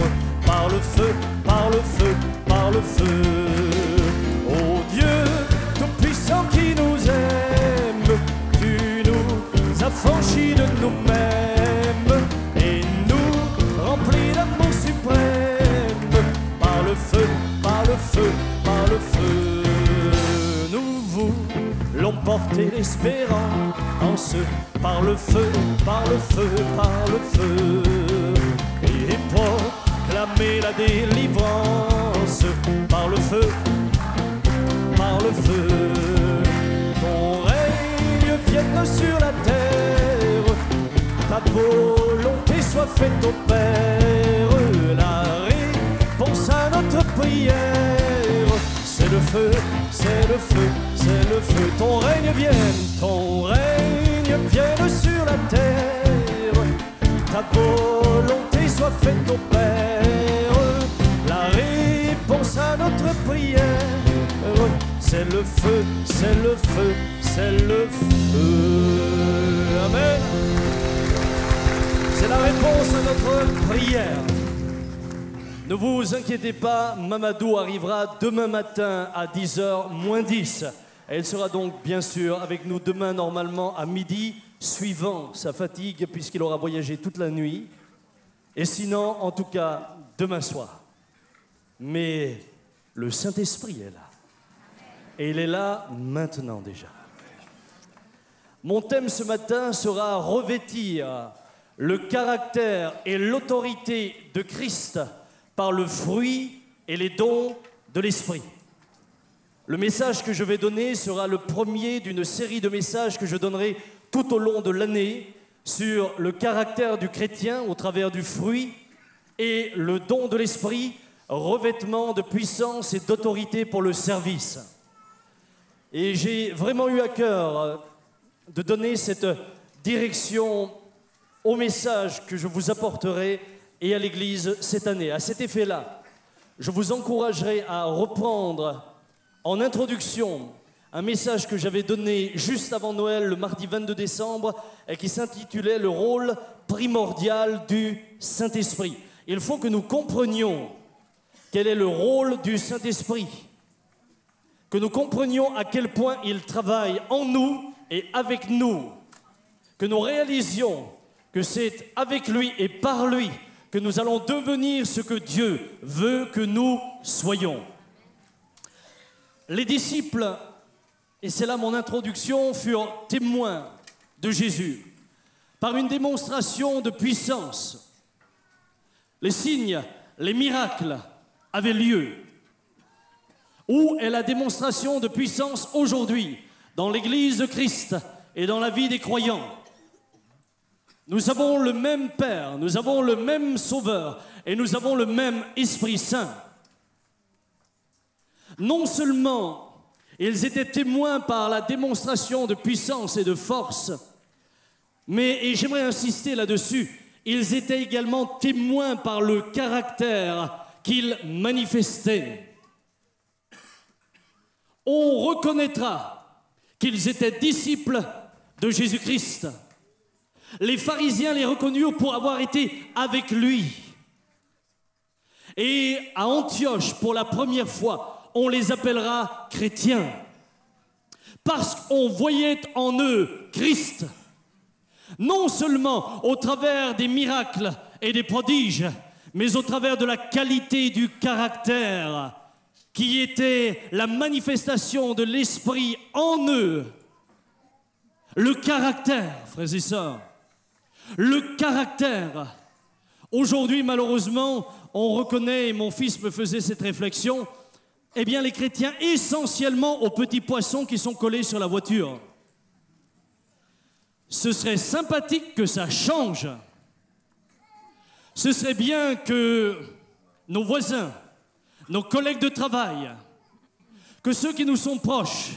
par le feu, par le feu, par le feu. Ô Dieu tout-puissant qui nous aime, tu nous affranchis de nous-mêmes et nous remplis d'amour suprême par le feu, par le feu, par le feu. Nous voulons porter l'espérance par le feu, par le feu, par le feu. Et proclamer la délivrance par le feu, par le feu. Ton règne vienne sur la terre, ta volonté soit faite au Père. La réponse à notre prière, c'est le feu, c'est le feu, c'est le feu. Ton règne vienne sur la terre, ta volonté soit faite au Père. La réponse à notre prière, c'est le feu, c'est le feu, c'est le feu. Amen. C'est la réponse à notre prière. Ne vous inquiétez pas, Mamadou arrivera demain matin à 10h moins 10. Elle sera donc bien sûr avec nous demain normalement à midi, suivant sa fatigue puisqu'il aura voyagé toute la nuit. Et sinon, en tout cas, demain soir. Mais le Saint-Esprit est là. Et il est là maintenant déjà. Mon thème ce matin sera revêtir le caractère et l'autorité de Christ par le fruit et les dons de l'Esprit. Le message que je vais donner sera le premier d'une série de messages que je donnerai tout au long de l'année sur le caractère du chrétien au travers du fruit et le don de l'Esprit, revêtement de puissance et d'autorité pour le service. Et j'ai vraiment eu à cœur de donner cette direction au message que je vous apporterai et à l'Église cette année. À cet effet-là, je vous encouragerai à reprendre en introduction un message que j'avais donné juste avant Noël, le mardi 22 décembre, et qui s'intitulait « Le rôle primordial du Saint-Esprit ». Il faut que nous comprenions quel est le rôle du Saint-Esprit, que nous comprenions à quel point il travaille en nous et avec nous, que nous réalisions que c'est avec lui et par lui que nous allons devenir ce que Dieu veut que nous soyons. Les disciples, et c'est là mon introduction, furent témoins de Jésus par une démonstration de puissance. Les signes, les miracles avaient lieu. Où est la démonstration de puissance aujourd'hui dans l'Église de Christ et dans la vie des croyants? Nous avons le même Père, nous avons le même Sauveur et nous avons le même Esprit Saint. Non seulement ils étaient témoins par la démonstration de puissance et de force, mais, et j'aimerais insister là-dessus, ils étaient également témoins par le caractère qu'ils manifestaient. On reconnaîtra qu'ils étaient disciples de Jésus-Christ. Les pharisiens les reconnurent pour avoir été avec lui. Et à Antioche, pour la première fois, on les appellera chrétiens. Parce qu'on voyait en eux Christ. Non seulement au travers des miracles et des prodiges, mais au travers de la qualité du caractère qui était la manifestation de l'Esprit en eux. Le caractère, frères et sœurs, le caractère. Aujourd'hui, malheureusement, on reconnaît, et mon fils me faisait cette réflexion, eh bien les chrétiens essentiellement aux petits poissons qui sont collés sur la voiture. Ce serait sympathique que ça change. Ce serait bien que nos voisins, nos collègues de travail, que ceux qui nous sont proches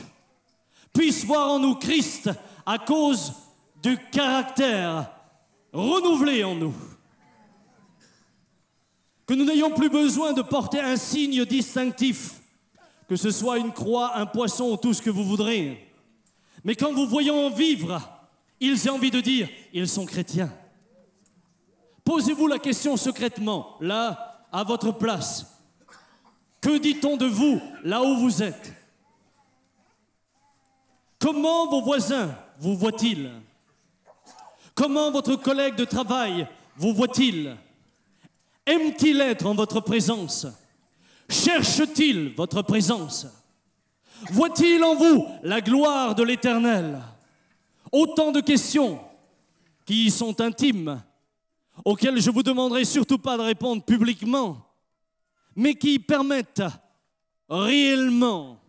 puissent voir en nous Christ à cause du caractère renouvelé en nous. Que nous n'ayons plus besoin de porter un signe distinctif, que ce soit une croix, un poisson ou tout ce que vous voudrez. Mais quand vous voyez en vivre, ils ont envie de dire, ils sont chrétiens. Posez-vous la question secrètement, là, à votre place. Que dit-on de vous, là où vous êtes? Comment vos voisins vous voient-ils? Comment votre collègue de travail vous voit-il? Aime-t-il être en votre présence? Cherche-t-il votre présence? Voit-il en vous la gloire de l'Éternel? Autant de questions qui sont intimes, auxquelles je ne vous demanderai surtout pas de répondre publiquement, mais qui permettent réellement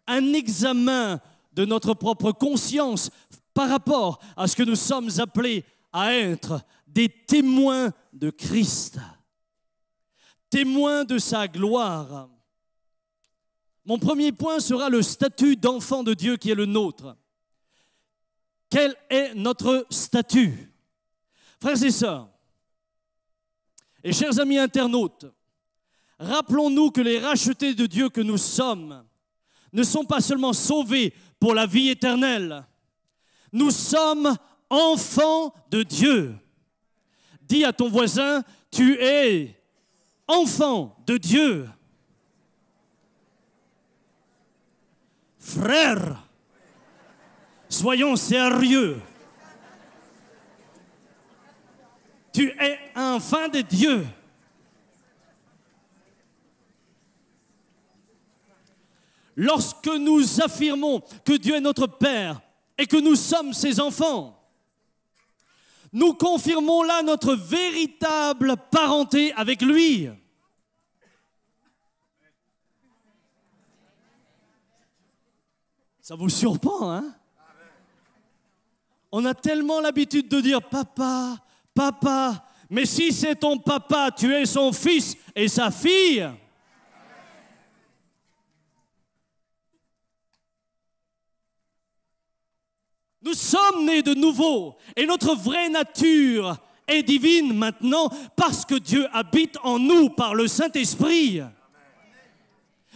un examen de notre propre conscience par rapport à ce que nous sommes appelés à être des témoins de Christ, témoins de sa gloire. Mon premier point sera le statut d'enfant de Dieu qui est le nôtre. Quel est notre statut? Frères et sœurs, et chers amis internautes, rappelons-nous que les rachetés de Dieu que nous sommes ne sont pas seulement sauvés pour la vie éternelle. Nous sommes enfants de Dieu. Dis à ton voisin, tu es enfant de Dieu. Frère, soyons sérieux. Tu es enfant de Dieu. Lorsque nous affirmons que Dieu est notre Père et que nous sommes ses enfants, nous confirmons là notre véritable parenté avec lui. Ça vous surprend, hein? On a tellement l'habitude de dire « Papa, papa », mais si c'est ton papa, tu es son fils et sa fille. Nous sommes nés de nouveau et notre vraie nature est divine maintenant parce que Dieu habite en nous par le Saint-Esprit.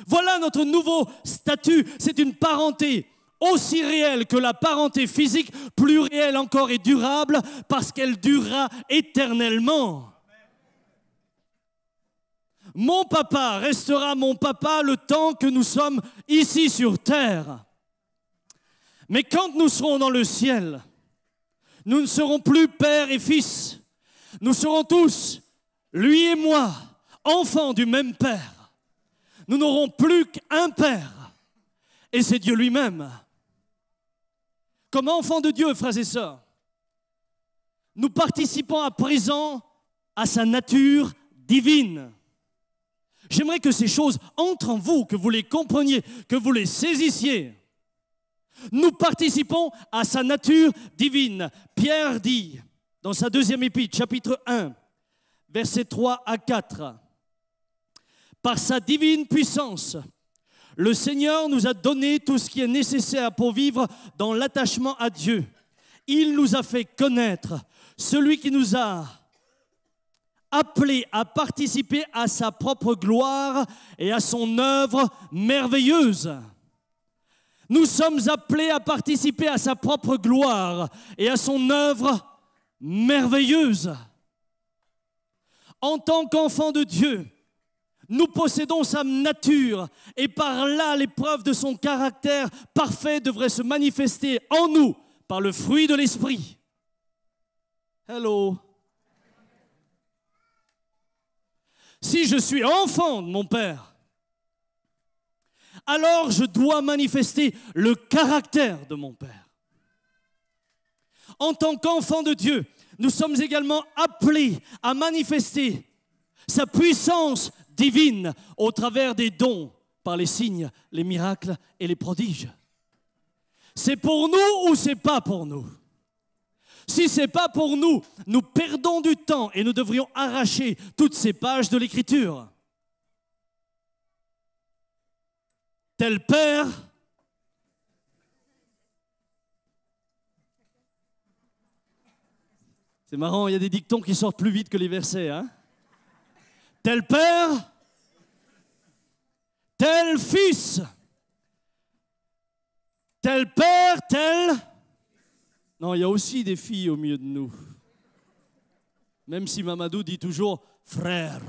Voilà notre nouveau statut, c'est une parenté aussi réelle que la parenté physique, plus réelle encore et durable parce qu'elle durera éternellement. Mon papa restera mon papa le temps que nous sommes ici sur terre. Mais quand nous serons dans le ciel, Nous ne serons plus père et fils. Nous serons tous, lui et moi, enfants du même père. Nous n'aurons plus qu'un père. Et c'est Dieu lui-même. Comme enfants de Dieu, frères et sœurs, nous participons à présent à sa nature divine. J'aimerais que ces choses entrent en vous, que vous les compreniez, que vous les saisissiez. Nous participons à sa nature divine. Pierre dit, dans sa deuxième épître, chapitre 1, versets 3 à 4, « Par sa divine puissance, le Seigneur nous a donné tout ce qui est nécessaire pour vivre dans l'attachement à Dieu. Il nous a fait connaître celui qui nous a appelés à participer à sa propre gloire et à son œuvre merveilleuse. » Nous sommes appelés à participer à sa propre gloire et à son œuvre merveilleuse. En tant qu'enfants de Dieu, nous possédons sa nature et par là l'épreuve de son caractère parfait devrait se manifester en nous par le fruit de l'esprit. Hello. Si je suis enfant de mon Père, alors je dois manifester le caractère de mon Père. En tant qu'enfants de Dieu, nous sommes également appelés à manifester sa puissance divine au travers des dons, par les signes, les miracles et les prodiges. C'est pour nous ou c'est pas pour nous? Si c'est pas pour nous, nous perdons du temps et nous devrions arracher toutes ces pages de l'Écriture. Tel père, c'est marrant, il y a des dictons qui sortent plus vite que les versets, hein? Tel père, tel fils, tel père, tel... Non, il y a aussi des filles au milieu de nous. Même si Mamadou dit toujours frère,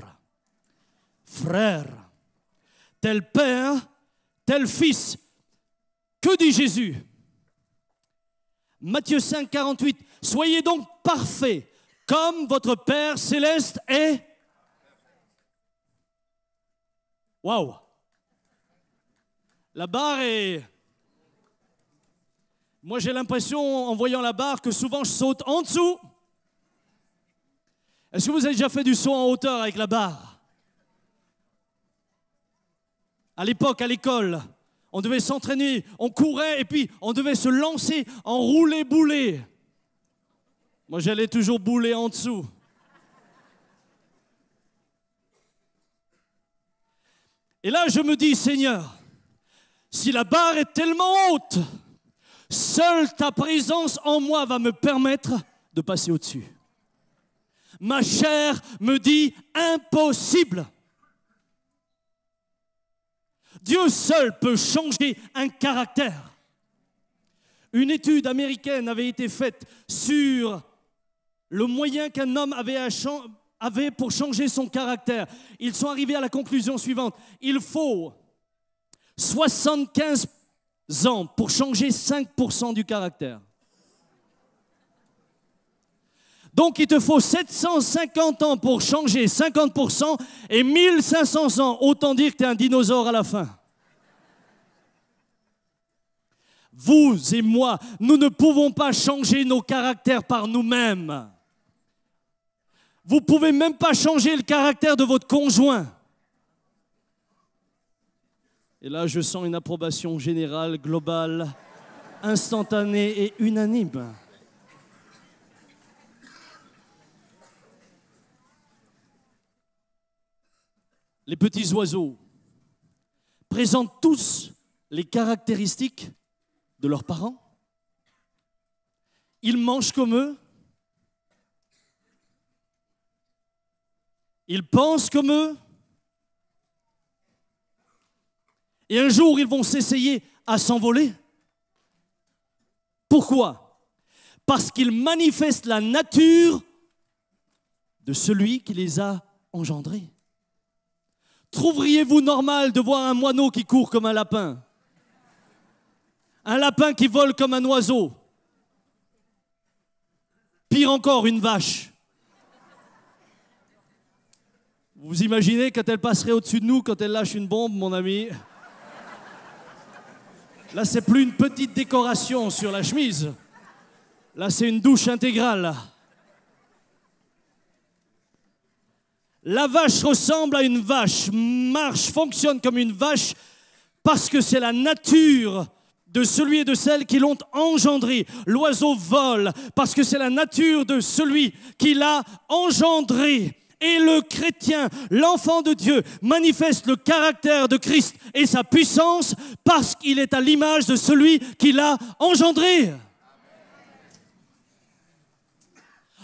frère, tel père, tel fils. Que dit Jésus? Matthieu 5, 48. Soyez donc parfaits, comme votre Père céleste est. Waouh! La barre est... Moi, j'ai l'impression, en voyant la barre, que souvent je saute en dessous. Est-ce que vous avez déjà fait du saut en hauteur avec la barre? À l'époque, à l'école, on devait s'entraîner, on courait et puis on devait se lancer en roulé-boulé. Moi, j'allais toujours bouler en dessous. Et là, je me dis, Seigneur, si la barre est tellement haute, seule ta présence en moi va me permettre de passer au-dessus. Ma chair me dit impossible. Dieu seul peut changer un caractère. Une étude américaine avait été faite sur le moyen qu'un homme avait pour changer son caractère. Ils sont arrivés à la conclusion suivante. Il faut 75 ans pour changer 5% du caractère. Donc il te faut 750 ans pour changer 50% et 1500 ans, autant dire que tu es un dinosaure à la fin. Vous et moi, nous ne pouvons pas changer nos caractères par nous-mêmes. Vous ne pouvez même pas changer le caractère de votre conjoint. Et là, je sens une approbation générale, globale, instantanée et unanime. Les petits oiseaux présentent tous les caractéristiques de leurs parents. Ils mangent comme eux. Ils pensent comme eux. Et un jour, ils vont s'essayer à s'envoler. Pourquoi? Parce qu'ils manifestent la nature de celui qui les a engendrés. Trouveriez-vous normal de voir un moineau qui court comme un lapin? Un lapin qui vole comme un oiseau? Pire encore, une vache. Vous imaginez quand elle passerait au-dessus de nous, quand elle lâche une bombe, mon ami? Là, c'est plus une petite décoration sur la chemise. Là, c'est une douche intégrale. La vache ressemble à une vache, marche, fonctionne comme une vache parce que c'est la nature de celui et de celle qui l'ont engendré. L'oiseau vole parce que c'est la nature de celui qui l'a engendré. Et le chrétien, l'enfant de Dieu, manifeste le caractère de Christ et sa puissance parce qu'il est à l'image de celui qui l'a engendré.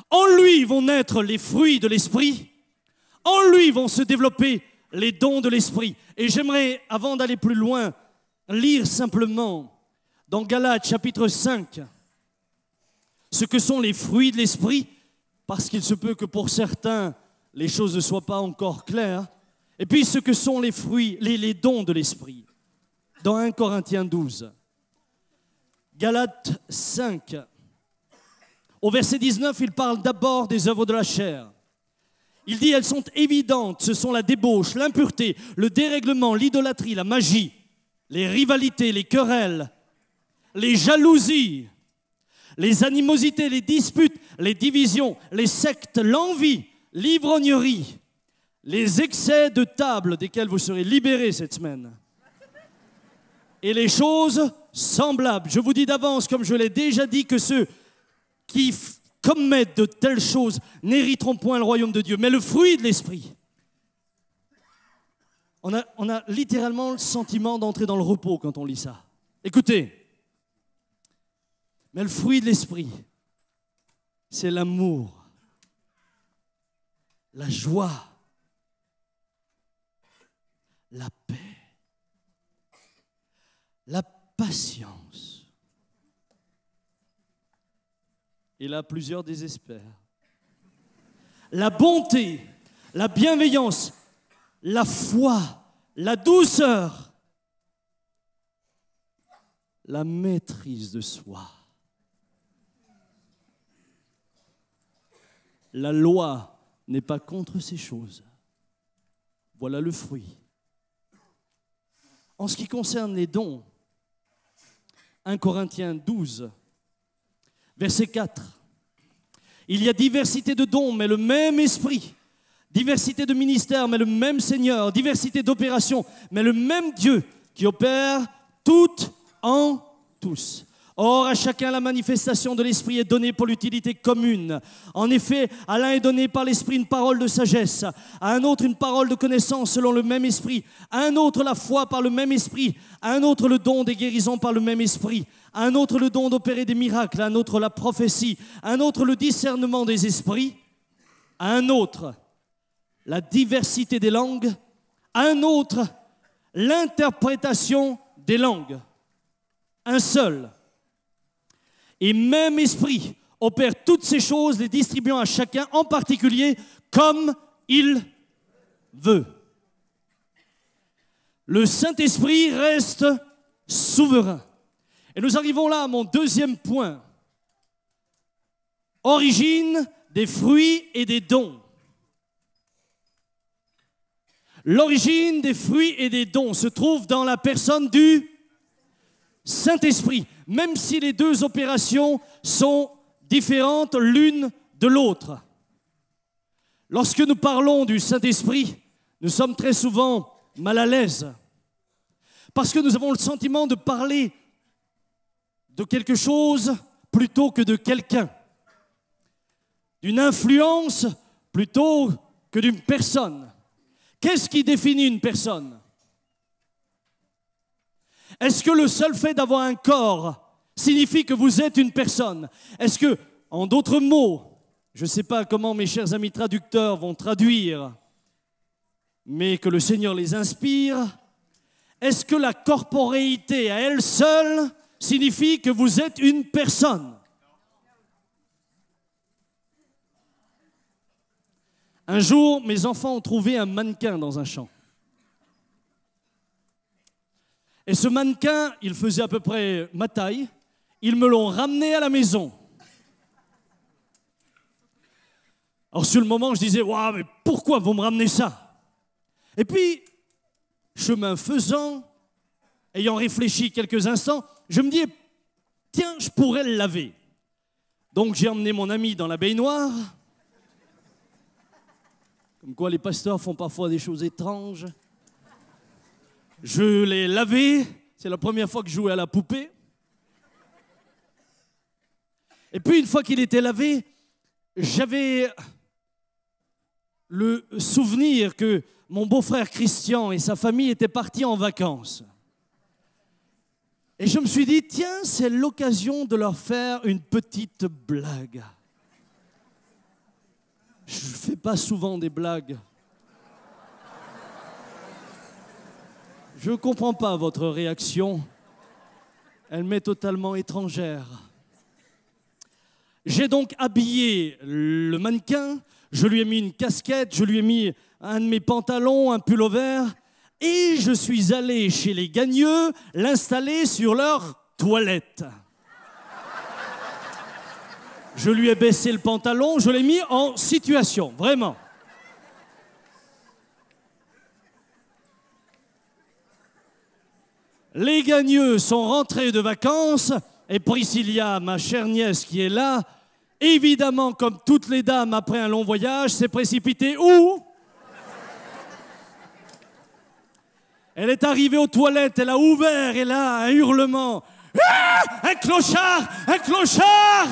En lui vont naître les fruits de l'esprit. En lui vont se développer les dons de l'esprit. Et j'aimerais, avant d'aller plus loin, lire simplement dans Galates chapitre 5 ce que sont les fruits de l'esprit, parce qu'il se peut que pour certains, les choses ne soient pas encore claires. Et puis ce que sont les fruits, les dons de l'esprit. Dans 1 Corinthiens 12. Galates 5. Au verset 19, il parle d'abord des œuvres de la chair. Il dit, elles sont évidentes, ce sont la débauche, l'impureté, le dérèglement, l'idolâtrie, la magie, les rivalités, les querelles, les jalousies, les animosités, les disputes, les divisions, les sectes, l'envie, l'ivrognerie, les excès de table desquels vous serez libérés cette semaine, et les choses semblables. Je vous dis d'avance, comme je l'ai déjà dit, que ceux qui commettent de telles choses n'hériteront point le royaume de Dieu. Mais le fruit de l'esprit, on a littéralement le sentiment d'entrer dans le repos quand on lit ça. Écoutez, mais le fruit de l'esprit, c'est l'amour, la joie, la paix, la patience. Et là, plusieurs désespèrent. La bonté, la bienveillance, la foi, la douceur, la maîtrise de soi. La loi n'est pas contre ces choses. Voilà le fruit. En ce qui concerne les dons, 1 Corinthiens 12, verset 4. Il y a diversité de dons, mais le même esprit. Diversité de ministères, mais le même Seigneur. Diversité d'opérations, mais le même Dieu qui opère toutes en tous. Or, à chacun, la manifestation de l'Esprit est donnée pour l'utilité commune. En effet, à l'un est donné par l'Esprit une parole de sagesse, à un autre une parole de connaissance selon le même Esprit, à un autre la foi par le même Esprit, à un autre le don des guérisons par le même Esprit, à un autre le don d'opérer des miracles, à un autre la prophétie, à un autre le discernement des esprits, à un autre la diversité des langues, à un autre l'interprétation des langues. Un seul et même esprit opère toutes ces choses, les distribuant à chacun en particulier comme il veut. Le Saint-Esprit reste souverain. Et nous arrivons là à mon deuxième point. Origine des fruits et des dons. L'origine des fruits et des dons se trouve dans la personne du Saint-Esprit, même si les deux opérations sont différentes l'une de l'autre. Lorsque nous parlons du Saint-Esprit, nous sommes très souvent mal à l'aise, parce que nous avons le sentiment de parler de quelque chose plutôt que de quelqu'un, d'une influence plutôt que d'une personne. Qu'est-ce qui définit une personne ? Est-ce que le seul fait d'avoir un corps signifie que vous êtes une personne ? Est-ce que, en d'autres mots, je ne sais pas comment mes chers amis traducteurs vont traduire, mais que le Seigneur les inspire, est-ce que la corporéité à elle seule signifie que vous êtes une personne ? Un jour, mes enfants ont trouvé un mannequin dans un champ. Et ce mannequin, il faisait à peu près ma taille. Ils me l'ont ramené à la maison. Alors sur le moment, je disais, waouh, mais pourquoi vous me ramenez ça? Et puis, chemin faisant, ayant réfléchi quelques instants, je me dis, tiens, je pourrais le laver. Donc j'ai emmené mon ami dans la baignoire. Comme quoi les pasteurs font parfois des choses étranges. Je l'ai lavé. C'est la première fois que je jouais à la poupée. Et puis une fois qu'il était lavé, j'avais le souvenir que mon beau-frère Christian et sa famille étaient partis en vacances. Et je me suis dit, tiens, c'est l'occasion de leur faire une petite blague. Je ne fais pas souvent des blagues. Je ne comprends pas votre réaction. Elle m'est totalement étrangère. J'ai donc habillé le mannequin, je lui ai mis une casquette, je lui ai mis un de mes pantalons, un pull-over, et je suis allé chez les gagneux l'installer sur leur toilette. Je lui ai baissé le pantalon, je l'ai mis en situation, vraiment. Les gagneux sont rentrés de vacances et Priscilla, ma chère nièce qui est là, évidemment, comme toutes les dames après un long voyage, s'est précipitée où? Elle est arrivée aux toilettes, elle a ouvert et là, un hurlement. Ah! Un clochard! Un clochard!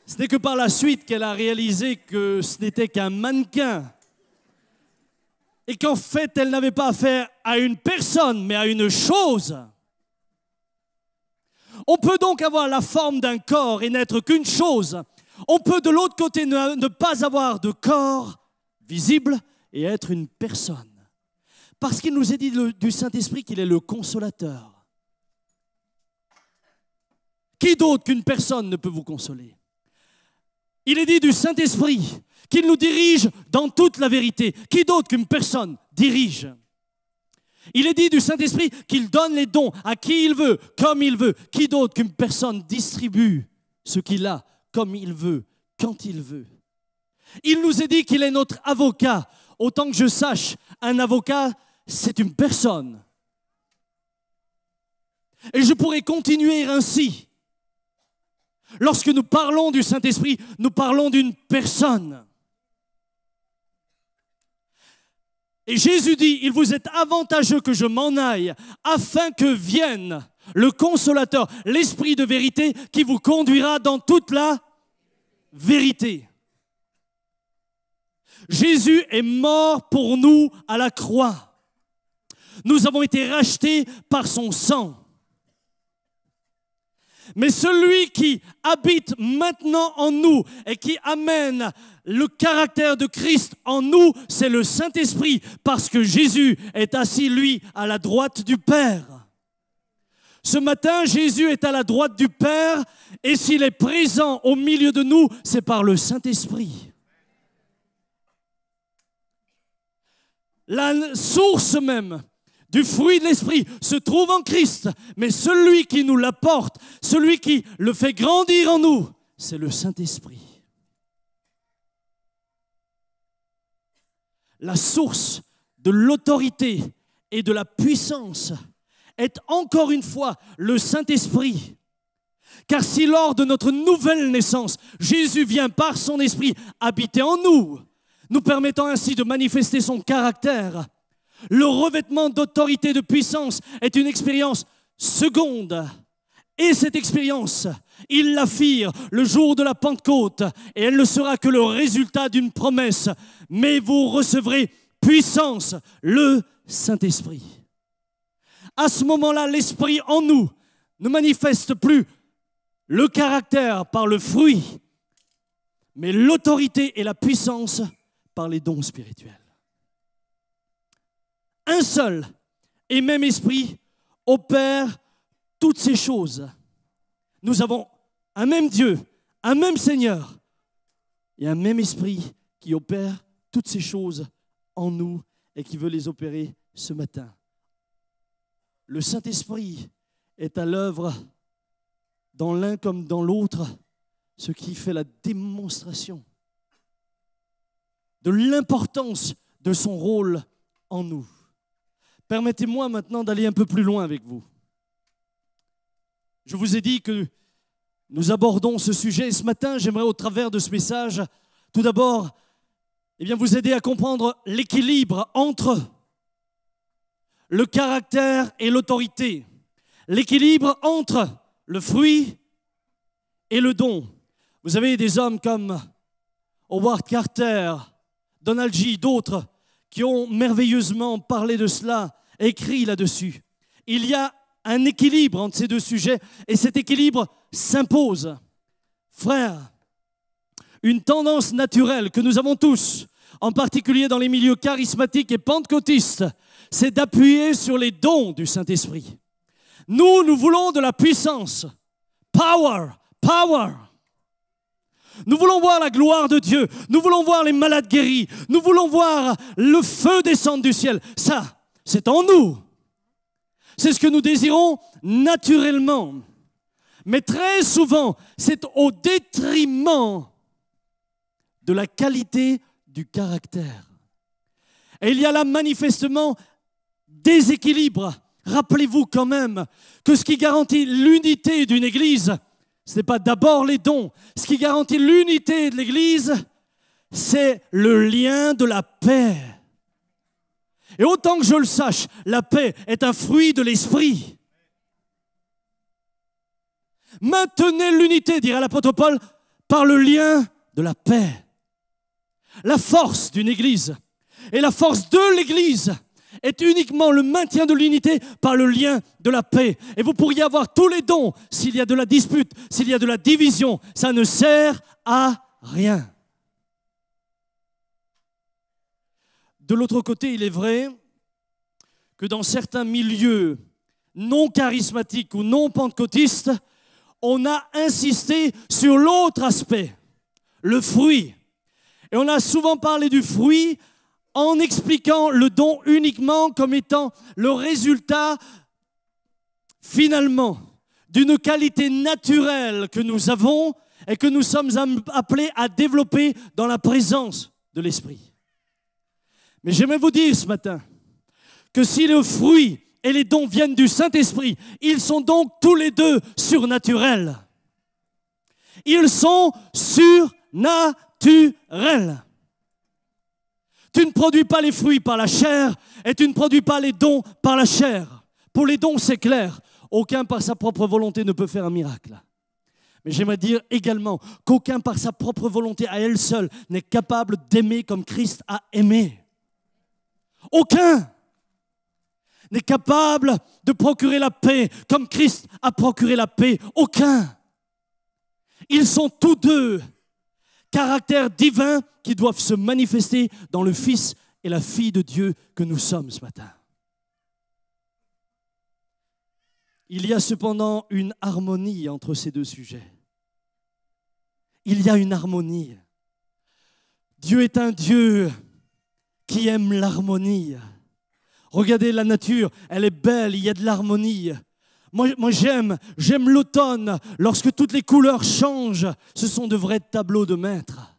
Ce n'est que par la suite qu'elle a réalisé que ce n'était qu'un mannequin et qu'en fait, elle n'avait pas affaire à une personne, mais à une chose. On peut donc avoir la forme d'un corps et n'être qu'une chose. On peut de l'autre côté ne pas avoir de corps visible et être une personne. Parce qu'il nous est dit du Saint-Esprit qu'il est le consolateur. Qui d'autre qu'une personne ne peut vous consoler? Il est dit du Saint-Esprit qu'il nous dirige dans toute la vérité. Qui d'autre qu'une personne dirige? Il est dit du Saint-Esprit qu'il donne les dons à qui il veut, comme il veut. Qui d'autre qu'une personne distribue ce qu'il a, comme il veut, quand il veut. Il nous est dit qu'il est notre avocat. Autant que je sache, un avocat, c'est une personne. Et je pourrais continuer ainsi. Lorsque nous parlons du Saint-Esprit, nous parlons d'une personne. Et Jésus dit, il vous est avantageux que je m'en aille, afin que vienne le consolateur, l'Esprit de vérité, qui vous conduira dans toute la vérité. Jésus est mort pour nous à la croix. Nous avons été rachetés par son sang. Mais celui qui habite maintenant en nous et qui amène le caractère de Christ en nous, c'est le Saint-Esprit, parce que Jésus est assis, lui, à la droite du Père. Ce matin, Jésus est à la droite du Père, et s'il est présent au milieu de nous, c'est par le Saint-Esprit. La source même du fruit de l'Esprit se trouve en Christ, mais celui qui nous l'apporte, celui qui le fait grandir en nous, c'est le Saint-Esprit. La source de l'autorité et de la puissance est encore une fois le Saint-Esprit. Car si lors de notre nouvelle naissance, Jésus vient par son Esprit habiter en nous, nous permettant ainsi de manifester son caractère, le revêtement d'autorité et de puissance est une expérience seconde. Et cette expérience, il l'affirme le jour de la Pentecôte, et elle ne sera que le résultat d'une promesse. Mais vous recevrez puissance, le Saint-Esprit. À ce moment-là, l'Esprit en nous ne manifeste plus le caractère par le fruit, mais l'autorité et la puissance par les dons spirituels. Un seul et même Esprit opère toutes ces choses. Nous avons un même Dieu, un même Seigneur et un même Esprit qui opère toutes ces choses en nous et qui veut les opérer ce matin. Le Saint-Esprit est à l'œuvre dans l'un comme dans l'autre, ce qui fait la démonstration de l'importance de son rôle en nous. Permettez-moi maintenant d'aller un peu plus loin avec vous. Je vous ai dit que nous abordons ce sujet et ce matin, j'aimerais au travers de ce message, tout d'abord, vous aider à comprendre l'équilibre entre le caractère et l'autorité, l'équilibre entre le fruit et le don. Vous avez des hommes comme Howard Carter, Donald G., d'autres qui ont merveilleusement parlé de cela, écrit là-dessus. Il y a un équilibre entre ces deux sujets et cet équilibre s'impose. Frères, une tendance naturelle que nous avons tous, en particulier dans les milieux charismatiques et pentecôtistes, c'est d'appuyer sur les dons du Saint-Esprit. Nous voulons de la puissance. Power, power. Nous voulons voir la gloire de Dieu. Nous voulons voir les malades guéris. Nous voulons voir le feu descendre du ciel. Ça, c'est en nous. C'est ce que nous désirons naturellement. Mais très souvent, c'est au détriment de la qualité du caractère. Et il y a là manifestement déséquilibre. Rappelez-vous quand même que ce qui garantit l'unité d'une église, ce n'est pas d'abord les dons. Ce qui garantit l'unité de l'église, c'est le lien de la paix. Et autant que je le sache, la paix est un fruit de l'esprit. Maintenez l'unité, dirait l'apôtre Paul, par le lien de la paix. La force d'une église et la force de l'église est uniquement le maintien de l'unité par le lien de la paix. Et vous pourriez avoir tous les dons, s'il y a de la dispute, s'il y a de la division, ça ne sert à rien. De l'autre côté, il est vrai que dans certains milieux non charismatiques ou non pentecôtistes, on a insisté sur l'autre aspect, le fruit. Et on a souvent parlé du fruit en expliquant le don uniquement comme étant le résultat, finalement, d'une qualité naturelle que nous avons et que nous sommes appelés à développer dans la présence de l'Esprit. Mais j'aimerais vous dire ce matin que si le fruit et les dons viennent du Saint-Esprit, ils sont donc tous les deux surnaturels. Ils sont surnaturels. Tu ne produis pas les fruits par la chair et tu ne produis pas les dons par la chair. Pour les dons, c'est clair. Aucun par sa propre volonté ne peut faire un miracle. Mais j'aimerais dire également qu'aucun par sa propre volonté à elle seule n'est capable d'aimer comme Christ a aimé. Aucun n'est capable de procurer la paix comme Christ a procuré la paix. Aucun. Ils sont tous deux caractères divins qui doivent se manifester dans le Fils et la fille de Dieu que nous sommes ce matin. Il y a cependant une harmonie entre ces deux sujets. Il y a une harmonie. Dieu est un Dieu qui aime l'harmonie. Regardez la nature, elle est belle, il y a de l'harmonie. Moi j'aime l'automne, lorsque toutes les couleurs changent, ce sont de vrais tableaux de maître.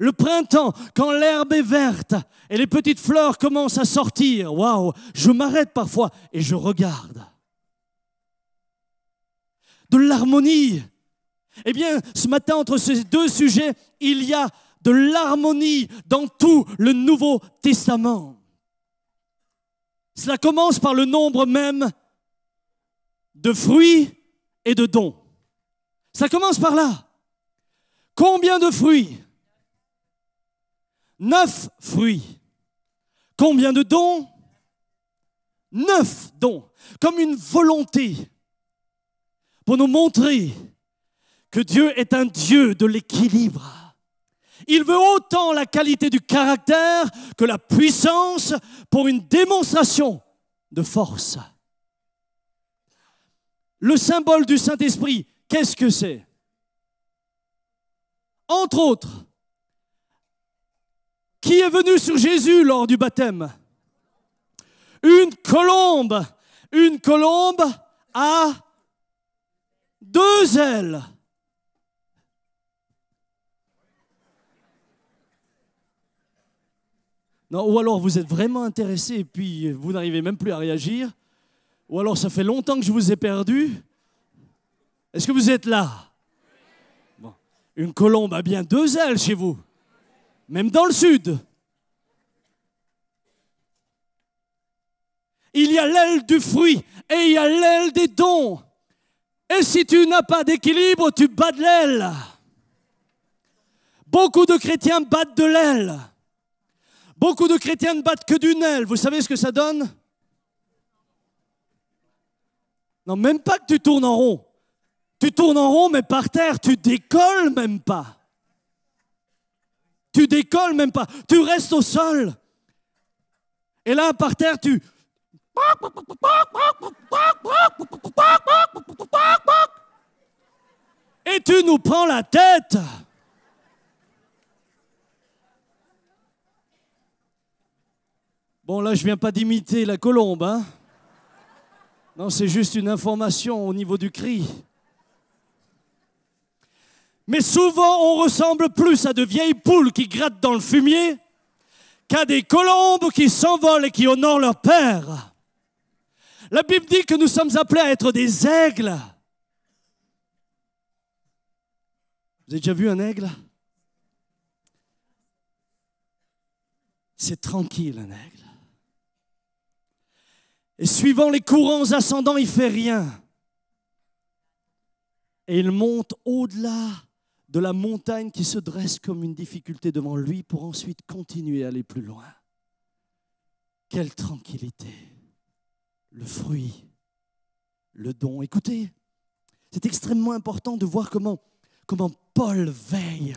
Le printemps, quand l'herbe est verte et les petites fleurs commencent à sortir, waouh, je m'arrête parfois et je regarde. De l'harmonie. Eh bien, ce matin, entre ces deux sujets, il y a de l'harmonie dans tout le Nouveau Testament. Cela commence par le nombre même de fruits et de dons. Ça commence par là. Combien de fruits? 9 fruits. Combien de dons? 9 dons. Comme une volonté pour nous montrer que Dieu est un Dieu de l'équilibre. Il veut autant la qualité du caractère que la puissance pour une démonstration de force. Le symbole du Saint-Esprit, qu'est-ce que c'est? Entre autres, qui est venu sur Jésus lors du baptême? Une colombe a 2 ailes. Non, ou alors vous êtes vraiment intéressé et puis vous n'arrivez même plus à réagir. Ou alors ça fait longtemps que je vous ai perdu. Est-ce que vous êtes là? Bon. Une colombe a bien 2 ailes chez vous. Même dans le sud. Il y a l'aile du fruit et il y a l'aile des dons. Et si tu n'as pas d'équilibre, tu bats de l'aile. Beaucoup de chrétiens battent de l'aile. Beaucoup de chrétiens ne battent que d'une aile. Vous savez ce que ça donne? Non, même pas que tu tournes en rond. Tu tournes en rond, mais par terre, tu décolles même pas. Tu décolles même pas. Tu restes au sol. Et là, par terre, tu... Et tu nous prends la tête. Bon, là, je viens pas d'imiter la colombe, hein. Non, c'est juste une information au niveau du cri. Mais souvent, on ressemble plus à de vieilles poules qui grattent dans le fumier qu'à des colombes qui s'envolent et qui honorent leur père. La Bible dit que nous sommes appelés à être des aigles. Vous avez déjà vu un aigle? C'est tranquille, un aigle. Et suivant les courants ascendants, il ne fait rien. Et il monte au-delà de la montagne qui se dresse comme une difficulté devant lui pour ensuite continuer à aller plus loin. Quelle tranquillité! Le fruit, le don. Écoutez, c'est extrêmement important de voir comment Paul veille